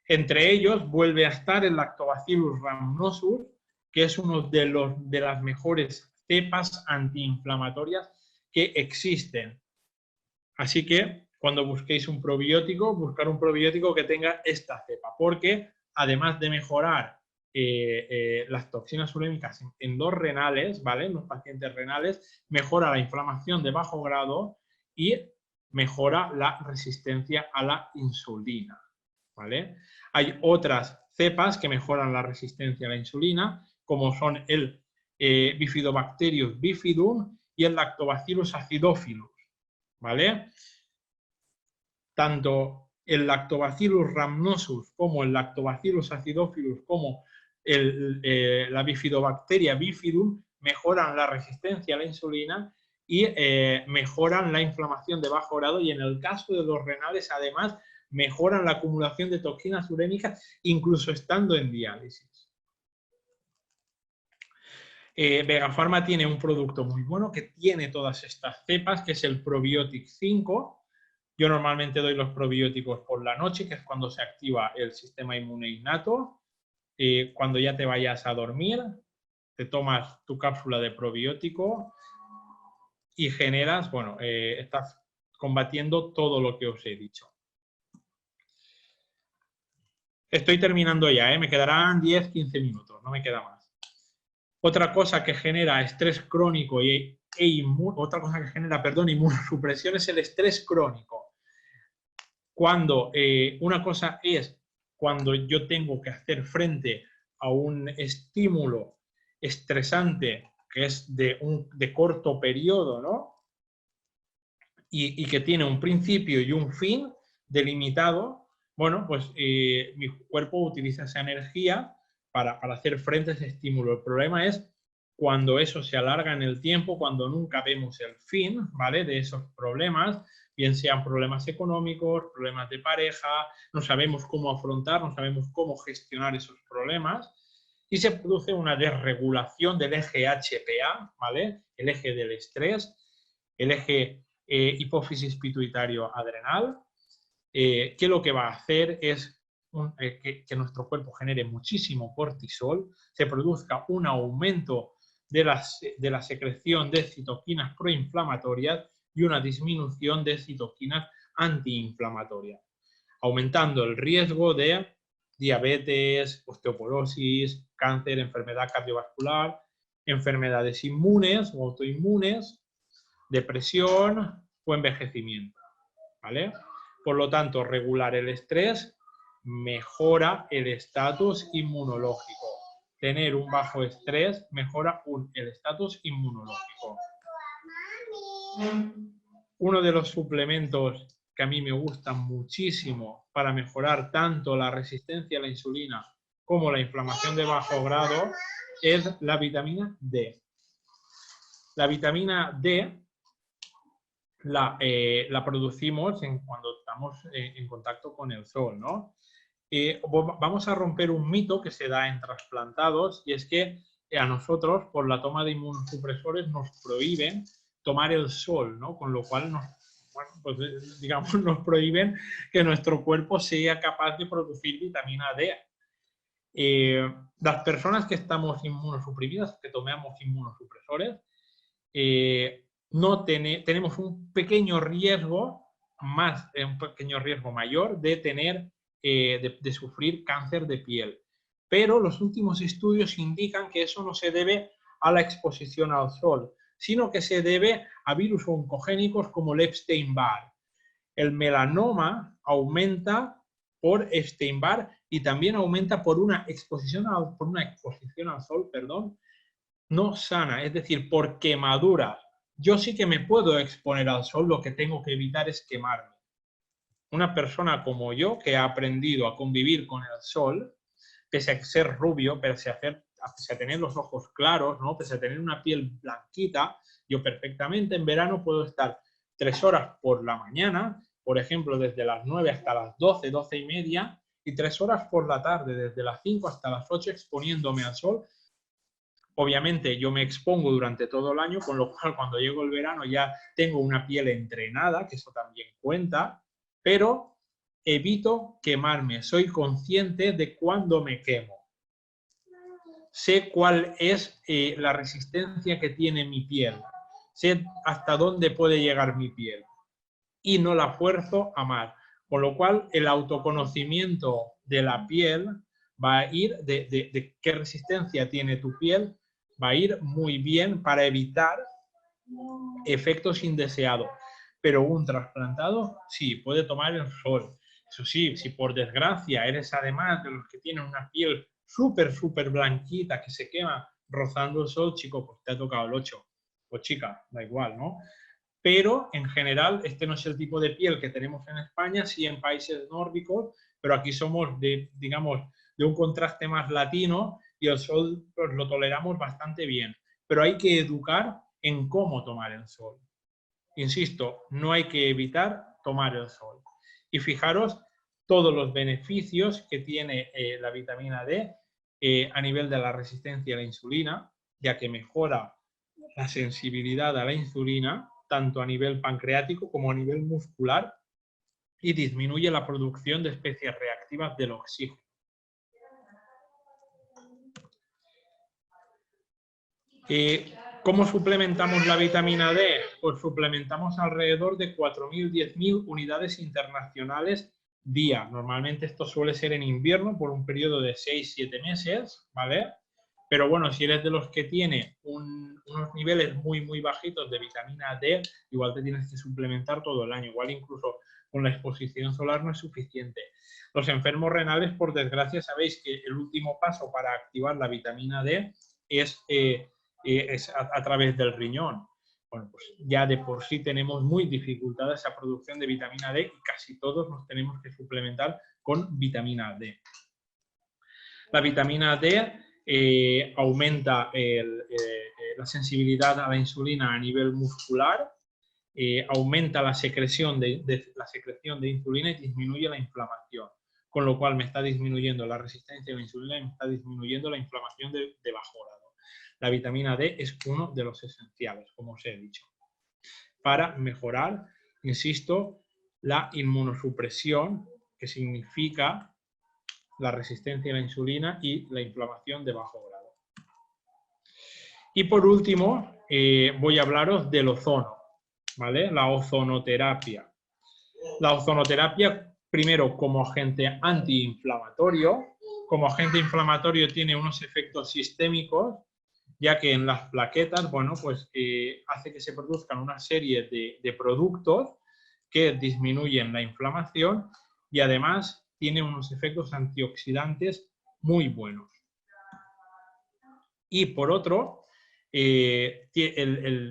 Entre ellos vuelve a estar el Lactobacillus rhamnosus, que es uno de las mejores cepas antiinflamatorias que existen. Así que cuando busquéis un probiótico, buscar un probiótico que tenga esta cepa, porque además de mejorar las toxinas urémicas en los renales, ¿vale? En los pacientes renales, mejora la inflamación de bajo grado y mejora la resistencia a la insulina, ¿vale? Hay otras cepas que mejoran la resistencia a la insulina, como son el Bifidobacterius bifidum y el Lactobacillus acidophilus, ¿vale? Tanto el Lactobacillus rhamnosus como el Lactobacillus acidophilus como la Bifidobacteria bifidum mejoran la resistencia a la insulina y mejoran la inflamación de bajo grado y en el caso de los renales además mejoran la acumulación de toxinas urémicas incluso estando en diálisis. Vega Pharma tiene un producto muy bueno que tiene todas estas cepas, que es el Probiotic 5. Yo normalmente doy los probióticos por la noche, que es cuando se activa el sistema inmune innato. Cuando ya te vayas a dormir, te tomas tu cápsula de probiótico y generas, bueno, estás combatiendo todo lo que os he dicho. Estoy terminando ya, me quedarán 10-15 minutos, no me queda más. Otra cosa que genera estrés crónico inmunosupresión es el estrés crónico. Cuando una cosa es cuando yo tengo que hacer frente a un estímulo estresante que es de corto periodo, ¿no? Y que tiene un principio y un fin delimitado, bueno, pues mi cuerpo utiliza esa energía para hacer frente a ese estímulo. El problema es cuando eso se alarga en el tiempo, cuando nunca vemos el fin, ¿vale? De esos problemas, bien sean problemas económicos, problemas de pareja, no sabemos cómo afrontar, no sabemos cómo gestionar esos problemas y se produce una desregulación del eje HPA, ¿vale? El eje del estrés, el eje hipófisis pituitario adrenal, que lo que va a hacer es que nuestro cuerpo genere muchísimo cortisol, se produzca un aumento de la secreción de citoquinas proinflamatorias y una disminución de citoquinas antiinflamatorias, aumentando el riesgo de diabetes, osteoporosis, cáncer, enfermedad cardiovascular, enfermedades inmunes o autoinmunes, depresión o envejecimiento, ¿vale? Por lo tanto, regular el estrés mejora el estatus inmunológico. Tener un bajo estrés mejora el estatus inmunológico. Uno de los suplementos que a mí me gustan muchísimo para mejorar tanto la resistencia a la insulina como la inflamación de bajo grado es la vitamina D. La vitamina D la producimos cuando estamos en contacto con el sol, ¿no? Vamos a romper un mito que se da en trasplantados y es que a nosotros, por la toma de inmunosupresores, nos prohíben tomar el sol, ¿no? Con lo cual nos prohíben que nuestro cuerpo sea capaz de producir vitamina D. Las personas que estamos inmunosuprimidas, que tomamos inmunosupresores, tenemos un pequeño riesgo mayor de tener de sufrir cáncer de piel. Pero los últimos estudios indican que eso no se debe a la exposición al sol, sino que se debe a virus oncogénicos como el Epstein-Barr. El melanoma aumenta por Epstein-Barr y también aumenta por una exposición al sol, no sana, es decir, por quemaduras. Yo sí que me puedo exponer al sol, lo que tengo que evitar es quemarme. Una persona como yo, que ha aprendido a convivir con el sol, pese a ser rubio, pese a tener los ojos claros, ¿no? Pese a tener una piel blanquita, yo perfectamente en verano puedo estar 3 horas por la mañana, por ejemplo, desde las 9 hasta las 12, 12 y media, y 3 horas por la tarde, desde las 5 hasta las 8, exponiéndome al sol. Obviamente yo me expongo durante todo el año, con lo cual cuando llego el verano ya tengo una piel entrenada, que eso también cuenta, pero evito quemarme, soy consciente de cuándo me quemo. Sé cuál es la resistencia que tiene mi piel, sé hasta dónde puede llegar mi piel y no la fuerzo a más. Con lo cual el autoconocimiento de la piel va a ir, de qué resistencia tiene tu piel, va a ir muy bien para evitar efectos indeseados. Pero un trasplantado sí puede tomar el sol. Eso sí, si por desgracia eres además de los que tienen una piel súper blanquita que se quema rozando el sol, chico, pues te ha tocado el 8. Pues chica, da igual, ¿no? Pero en general este no es el tipo de piel que tenemos en España, sí en países nórdicos, pero aquí somos digamos, de un contraste más latino y el sol pues, lo toleramos bastante bien. Pero hay que educar en cómo tomar el sol. Insisto, no hay que evitar tomar el sol. Y fijaros todos los beneficios que tiene la vitamina D a nivel de la resistencia a la insulina, ya que mejora la sensibilidad a la insulina, tanto a nivel pancreático como a nivel muscular, y disminuye la producción de especies reactivas del oxígeno. ¿Cómo suplementamos la vitamina D? Pues suplementamos alrededor de 4.000, 10.000 unidades internacionales día. Normalmente esto suele ser en invierno por un periodo de 6-7 meses, ¿vale? Pero bueno, si eres de los que tiene unos niveles muy bajitos de vitamina D, igual te tienes que suplementar todo el año. Igual incluso con la exposición solar no es suficiente. Los enfermos renales, por desgracia, sabéis que el último paso para activar la vitamina D es a través del riñón. Bueno, pues ya de por sí tenemos muy dificultada esa producción de vitamina D y casi todos nos tenemos que suplementar con vitamina D. La vitamina D aumenta la sensibilidad a la insulina a nivel muscular, aumenta la secreción de insulina y disminuye la inflamación, con lo cual me está disminuyendo la resistencia a la insulina y me está disminuyendo la inflamación de bajo grado. La vitamina D es uno de los esenciales, como os he dicho, para mejorar, insisto, la inmunosupresión, que significa la resistencia a la insulina y la inflamación de bajo grado. Y por último, voy a hablaros del ozono, ¿vale? La ozonoterapia. La ozonoterapia, primero, como agente antiinflamatorio. Como agente inflamatorio tiene unos efectos sistémicos, ya que en las plaquetas, bueno, pues hace que se produzcan una serie de productos que disminuyen la inflamación y además tiene unos efectos antioxidantes muy buenos. Y por otro,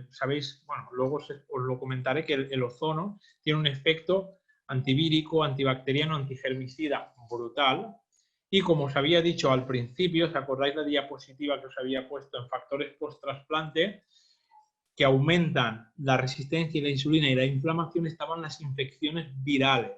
sabéis, bueno, luego os lo comentaré, que el ozono tiene un efecto antivírico, antibacteriano, antigermicida brutal. Y como os había dicho al principio, ¿os acordáis la diapositiva que os había puesto en factores post-trasplante? Que aumentan la resistencia a la insulina y la inflamación, estaban las infecciones virales,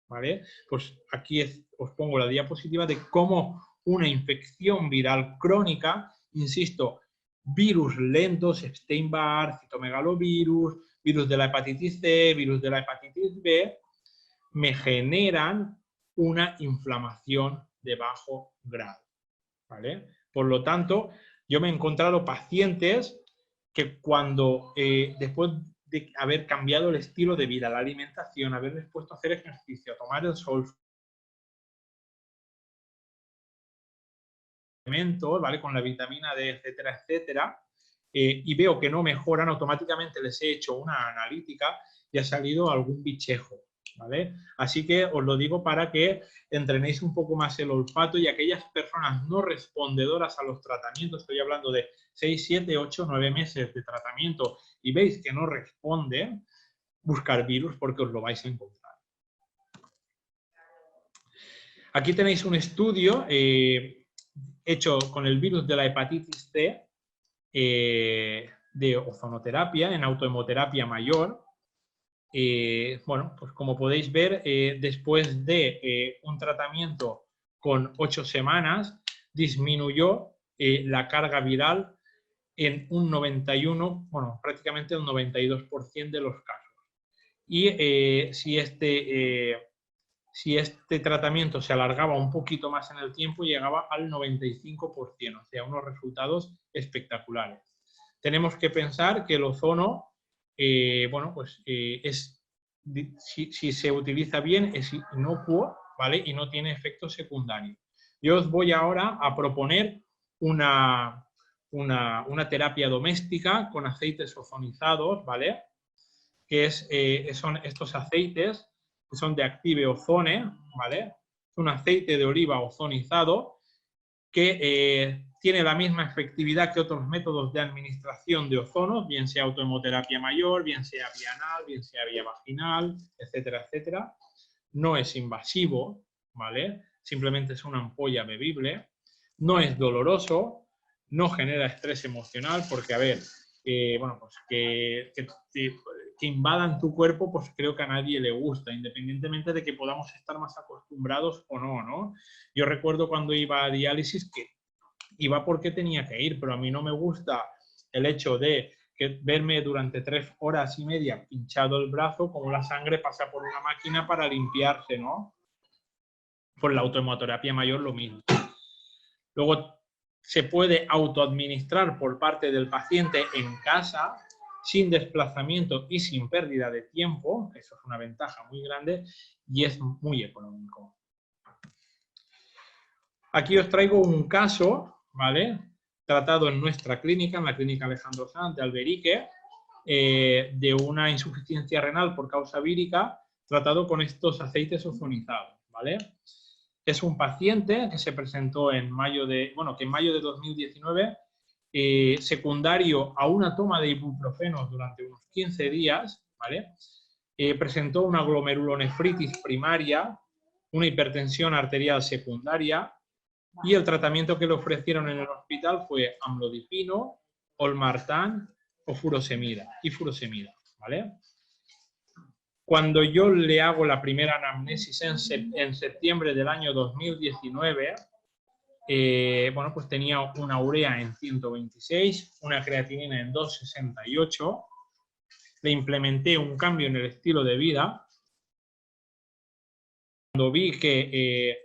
¿vale? Pues aquí os pongo la diapositiva de cómo una infección viral crónica, insisto, virus lentos, Epstein-Barr, citomegalovirus, virus de la hepatitis C, virus de la hepatitis B, me generan una inflamación de bajo grado, ¿vale? Por lo tanto, yo me he encontrado pacientes que cuando, después de haber cambiado el estilo de vida, la alimentación, haberles puesto a hacer ejercicio, a tomar el sol, ¿vale? Con la vitamina D, etcétera, etcétera, y veo que no mejoran, automáticamente les he hecho una analítica y ha salido algún bichejo, ¿vale? Así que os lo digo para que entrenéis un poco más el olfato y aquellas personas no respondedoras a los tratamientos, estoy hablando de 6, 7, 8, 9 meses de tratamiento y veis que no responde, buscar virus porque os lo vais a encontrar. Aquí tenéis un estudio hecho con el virus de la hepatitis C de ozonoterapia en autohemoterapia mayor. Bueno, pues como podéis ver, después de un tratamiento con 8 semanas, disminuyó la carga viral en un 91, bueno, prácticamente un 92% de los casos. Y si este tratamiento se alargaba un poquito más en el tiempo, llegaba al 95%, o sea, unos resultados espectaculares. Tenemos que pensar que el ozono, bueno, pues si se utiliza bien, es inocuo, ¿vale? Y no tiene efectos secundarios. Yo os voy ahora a proponer una terapia doméstica con aceites ozonizados, ¿vale? Que son estos aceites que son de Active Ozone, ¿vale? Es un aceite de oliva ozonizado que tiene la misma efectividad que otros métodos de administración de ozono, bien sea autohemoterapia mayor, bien sea vía anal, bien sea vía vaginal, etcétera, etcétera. No es invasivo, ¿vale? Simplemente es una ampolla bebible. No es doloroso, no genera estrés emocional, porque, a ver, bueno, pues que invadan tu cuerpo, pues creo que a nadie le gusta, independientemente de que podamos estar más acostumbrados o no, ¿no? Yo recuerdo cuando iba a diálisis que iba porque tenía que ir, pero a mí no me gusta el hecho de verme durante 3 horas y media pinchado el brazo, como la sangre pasa por una máquina para limpiarse, ¿no? Por la autohemoterapia mayor lo mismo. Luego se puede autoadministrar por parte del paciente en casa, sin desplazamiento y sin pérdida de tiempo, eso es una ventaja muy grande y es muy económico. Aquí os traigo un caso, ¿vale? Tratado en nuestra clínica, en la clínica Alejandro Sanz de Alberique, de una insuficiencia renal por causa vírica, tratado con estos aceites ozonizados, ¿vale? Es un paciente que se presentó en mayo de 2019, secundario a una toma de ibuprofeno durante unos 15 días, ¿vale? Presentó una glomerulonefritis primaria, una hipertensión arterial secundaria, y el tratamiento que le ofrecieron en el hospital fue amlodipino, olmartán o furosemida, ¿vale? Cuando yo le hago la primera anamnesis en septiembre del año 2019, bueno, pues tenía una urea en 126, una creatinina en 268, le implementé un cambio en el estilo de vida. Cuando vi que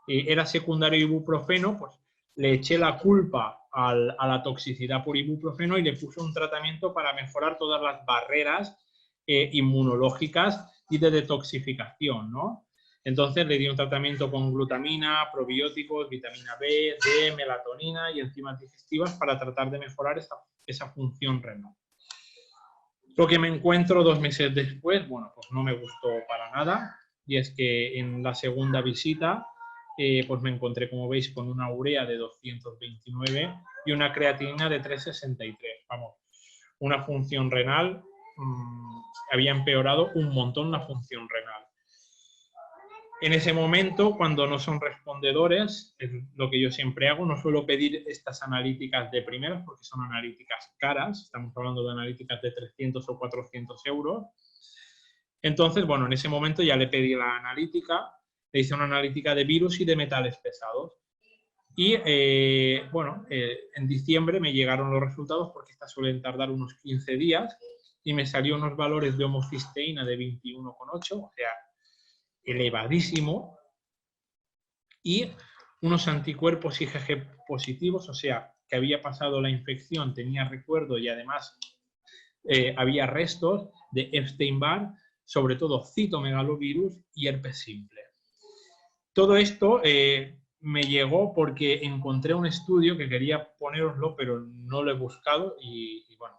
era secundario ibuprofeno, pues le eché la culpa a la toxicidad por ibuprofeno y le puse un tratamiento para mejorar todas las barreras inmunológicas y de detoxificación, ¿no? Entonces le di un tratamiento con glutamina, probióticos, vitamina B, D, melatonina y enzimas digestivas para tratar de mejorar esa función renal. Lo que me encuentro 2 meses después, bueno, pues no me gustó para nada, y es que en la segunda visita pues me encontré, como veis, con una urea de 229 y una creatinina de 363. Vamos, una función renal, había empeorado un montón la función renal. En ese momento, cuando no son respondedores, es lo que yo siempre hago, no suelo pedir estas analíticas de primeras porque son analíticas caras, estamos hablando de analíticas de 300 o 400 euros. Entonces, bueno, en ese momento ya le pedí la analítica, le hice una analítica de virus y de metales pesados. Y, bueno, en diciembre me llegaron los resultados porque estas suelen tardar unos 15 días y me salió unos valores de homocisteína de 21,8, o sea, elevadísimo, y unos anticuerpos IgG positivos, o sea, que había pasado la infección, tenía recuerdo y además había restos de Epstein-Barr, sobre todo citomegalovirus y herpes simple. Todo esto me llegó porque encontré un estudio que quería poneroslo, pero no lo he buscado y bueno,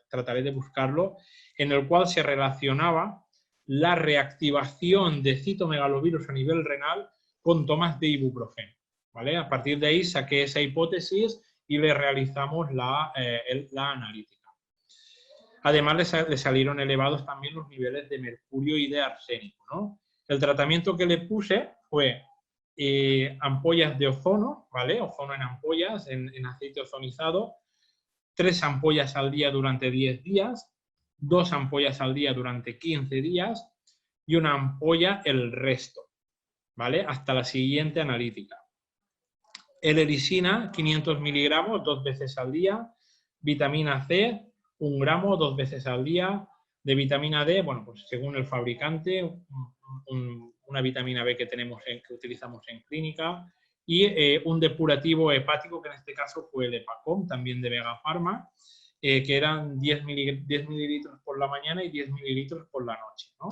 trataré de buscarlo, en el cual se relacionaba la reactivación de citomegalovirus a nivel renal con tomas de ibuprofeno, ¿vale? A partir de ahí saqué esa hipótesis y le realizamos la analítica. Además, le salieron elevados también los niveles de mercurio y de arsénico, ¿no? El tratamiento que le puse fue ampollas de ozono, ¿vale? Ozono en ampollas, en aceite ozonizado, 3 ampollas al día durante 10 días, 2 ampollas al día durante 15 días y una ampolla el resto, ¿vale? Hasta la siguiente analítica. L-lisina, 500 miligramos, 2 veces al día. Vitamina C, 1 gramo, 2 veces al día. De vitamina D, bueno, pues según el fabricante, una vitamina B que utilizamos en clínica. Y un depurativo hepático, que en este caso fue el Epacom, también de Vega Pharma, que eran 10 mililitros por la mañana y 10 mililitros por la noche, ¿no?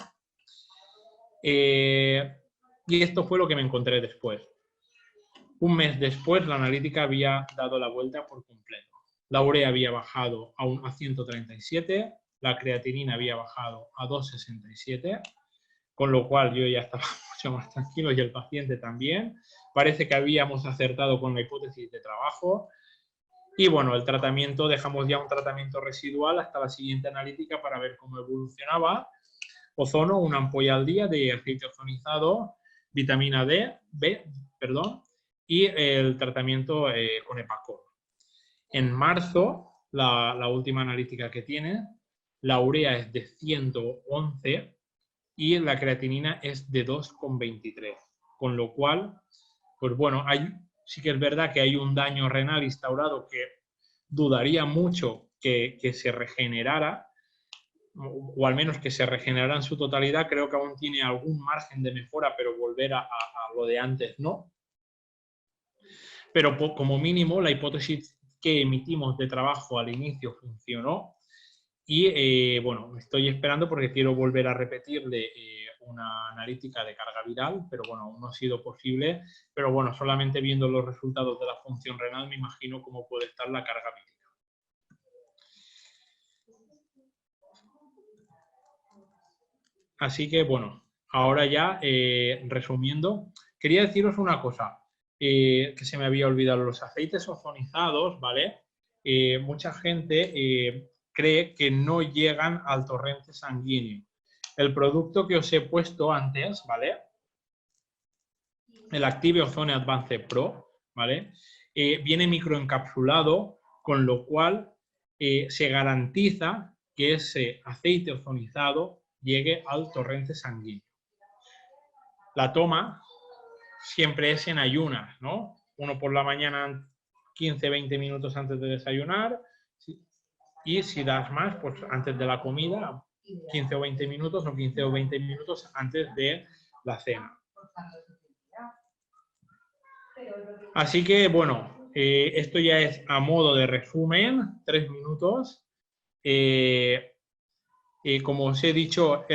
Y esto fue lo que me encontré después. Un mes después, la analítica había dado la vuelta por completo. La urea había bajado a 137, la creatinina había bajado a 267, con lo cual yo ya estaba mucho más tranquilo y el paciente también. Parece que habíamos acertado con la hipótesis de trabajo. Y bueno, el tratamiento, dejamos ya un tratamiento residual hasta la siguiente analítica para ver cómo evolucionaba. Ozono, 1 ampolla al día de aceite ozonizado, vitamina B, y el tratamiento con Epacom. En marzo, la última analítica que tiene, la urea es de 111 y la creatinina es de 2,23. Con lo cual, pues bueno, sí que es verdad que hay un daño renal instaurado que dudaría mucho que se regenerara, o al menos que se regenerara en su totalidad. Creo que aún tiene algún margen de mejora, pero volver a lo de antes no. Pero como mínimo la hipótesis que emitimos de trabajo al inicio funcionó y bueno, estoy esperando porque quiero volver a repetirle una analítica de carga viral, pero bueno, aún no ha sido posible, pero bueno, solamente viendo los resultados de la función renal me imagino cómo puede estar la carga vírica. Así que bueno, ahora ya resumiendo, quería deciros una cosa que se me había olvidado. Los aceites ozonizados, ¿vale? Mucha gente cree que no llegan al torrente sanguíneo. El producto que os he puesto antes, ¿vale? El Active Ozone Advance Pro, ¿vale? Viene microencapsulado, con lo cual se garantiza que ese aceite ozonizado llegue al torrente sanguíneo. La toma siempre es en ayunas, ¿no? Uno por la mañana, 15-20 minutos antes de desayunar, y si das más, pues antes de la comida, 15 o 20 minutos o 15 o 20 minutos antes de la cena. Así que, bueno, esto ya es a modo de resumen, 3 minutos. Como os he dicho,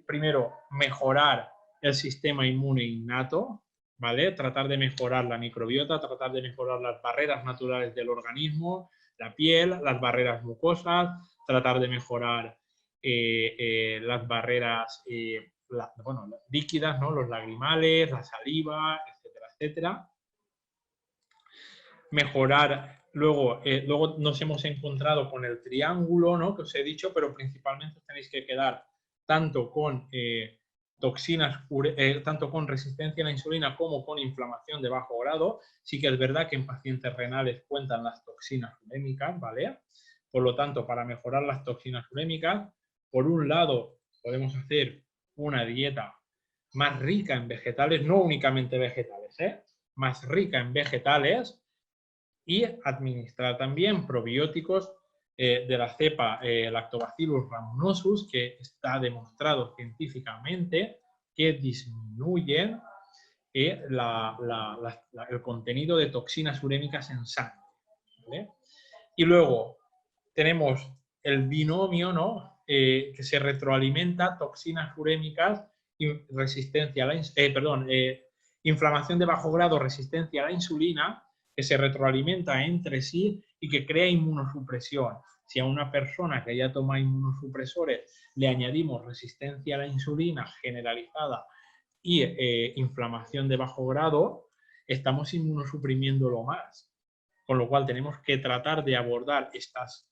primero, mejorar el sistema inmune innato, ¿vale? Tratar de mejorar la microbiota, tratar de mejorar las barreras naturales del organismo, la piel, las barreras mucosas, tratar de mejorar las barreras líquidas, ¿no? Los lagrimales, la saliva, etcétera, etcétera. Mejorar, luego nos hemos encontrado con el triángulo, ¿no? Que os he dicho, pero principalmente os tenéis que quedar tanto con tanto con resistencia a la insulina como con inflamación de bajo grado. Sí que es verdad que en pacientes renales cuentan las toxinas urémicas, ¿vale? Por lo tanto, para mejorar las toxinas urémicas, por un lado, podemos hacer una dieta más rica en vegetales, no únicamente vegetales, más rica en vegetales, y administrar también probióticos de la cepa Lactobacillus rhamnosus, que está demostrado científicamente que disminuyen el contenido de toxinas urémicas en sangre, ¿vale? Y luego tenemos el binomio, ¿no? Que se retroalimenta, toxinas urémicas y resistencia a la inflamación de bajo grado, resistencia a la insulina, que se retroalimenta entre sí y que crea inmunosupresión. Si a una persona que ya toma inmunosupresores le añadimos resistencia a la insulina generalizada y inflamación de bajo grado, estamos inmunosuprimiéndolo más. Con lo cual tenemos que tratar de abordar estas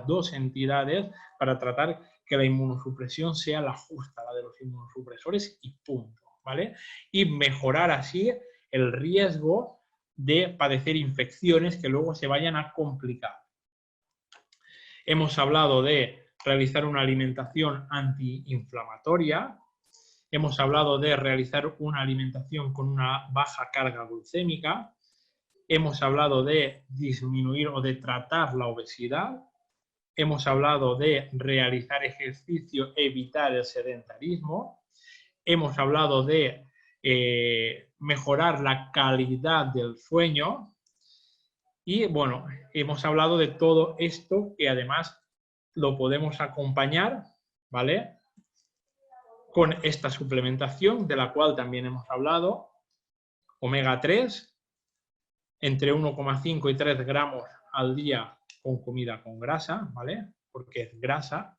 dos entidades para tratar que la inmunosupresión sea la justa, la de los inmunosupresores y punto, ¿vale? Y mejorar así el riesgo de padecer infecciones que luego se vayan a complicar. Hemos hablado de realizar una alimentación antiinflamatoria. Hemos hablado de realizar una alimentación con una baja carga glucémica. Hemos hablado de disminuir o de tratar la obesidad. Hemos hablado de realizar ejercicio, evitar el sedentarismo. Hemos hablado de mejorar la calidad del sueño. Y bueno, hemos hablado de todo esto que además lo podemos acompañar, ¿vale?, con esta suplementación de la cual también hemos hablado, omega 3, entre 1,5 y 3 gramos al día con comida con grasa, ¿vale?, porque es grasa.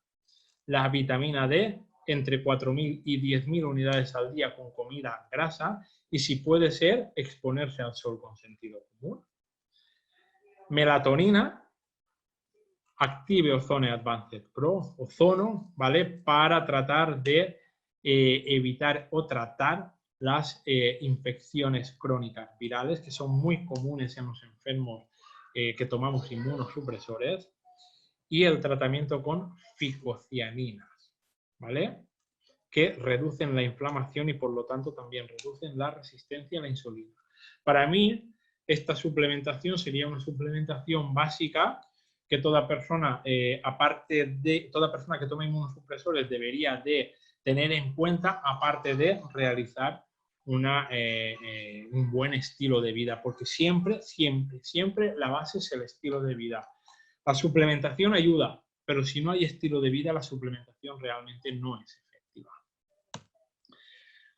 La vitamina D, entre 4.000 y 10.000 unidades al día con comida grasa. Y si puede ser, exponerse al sol con sentido común. Melatonina, Active Ozone Advanced Pro, ozono, ¿vale?, para tratar de evitar o tratar las infecciones crónicas virales, que son muy comunes en los enfermos que tomamos inmunosupresores. Y el tratamiento con ficocianinas, ¿vale?, que reducen la inflamación y por lo tanto también reducen la resistencia a la insulina. Para mí, esta suplementación sería una suplementación básica que toda persona, aparte de toda persona que toma inmunosupresores, debería de tener en cuenta, aparte de realizar un buen estilo de vida, porque siempre la base es el estilo de vida. La suplementación ayuda, pero si no hay estilo de vida, la suplementación realmente no es efectiva.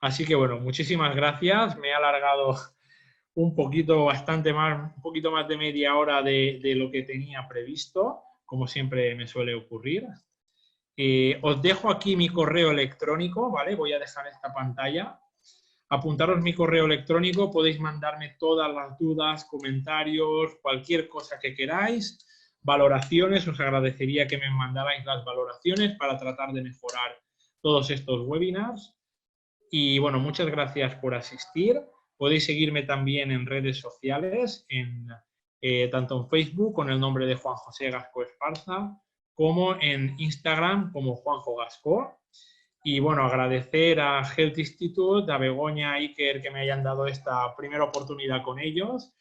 Así que bueno, muchísimas gracias. Me he alargado un poquito más de media hora de lo que tenía previsto, como siempre me suele ocurrir. Os dejo aquí mi correo electrónico, ¿vale? Voy a dejar esta pantalla. Apuntaros mi correo electrónico, podéis mandarme todas las dudas, comentarios, cualquier cosa que queráis. Valoraciones, os agradecería que me mandarais las valoraciones para tratar de mejorar todos estos webinars. Y bueno, muchas gracias por asistir. Podéis seguirme también en redes sociales, tanto en Facebook con el nombre de Juan José Gasco Esparza, como en Instagram como Juanjo Gasco. Y bueno, agradecer a Health Institute, a Begoña, a Iker, que me hayan dado esta primera oportunidad con ellos.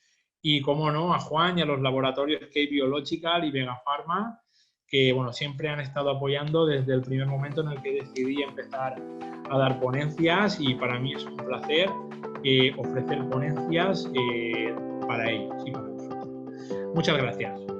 Y, como no, a Juan y a los laboratorios K-Biological y Vega Pharma, que bueno, siempre han estado apoyando desde el primer momento en el que decidí empezar a dar ponencias, y para mí es un placer ofrecer ponencias para ellos y para nosotros. Muchas gracias.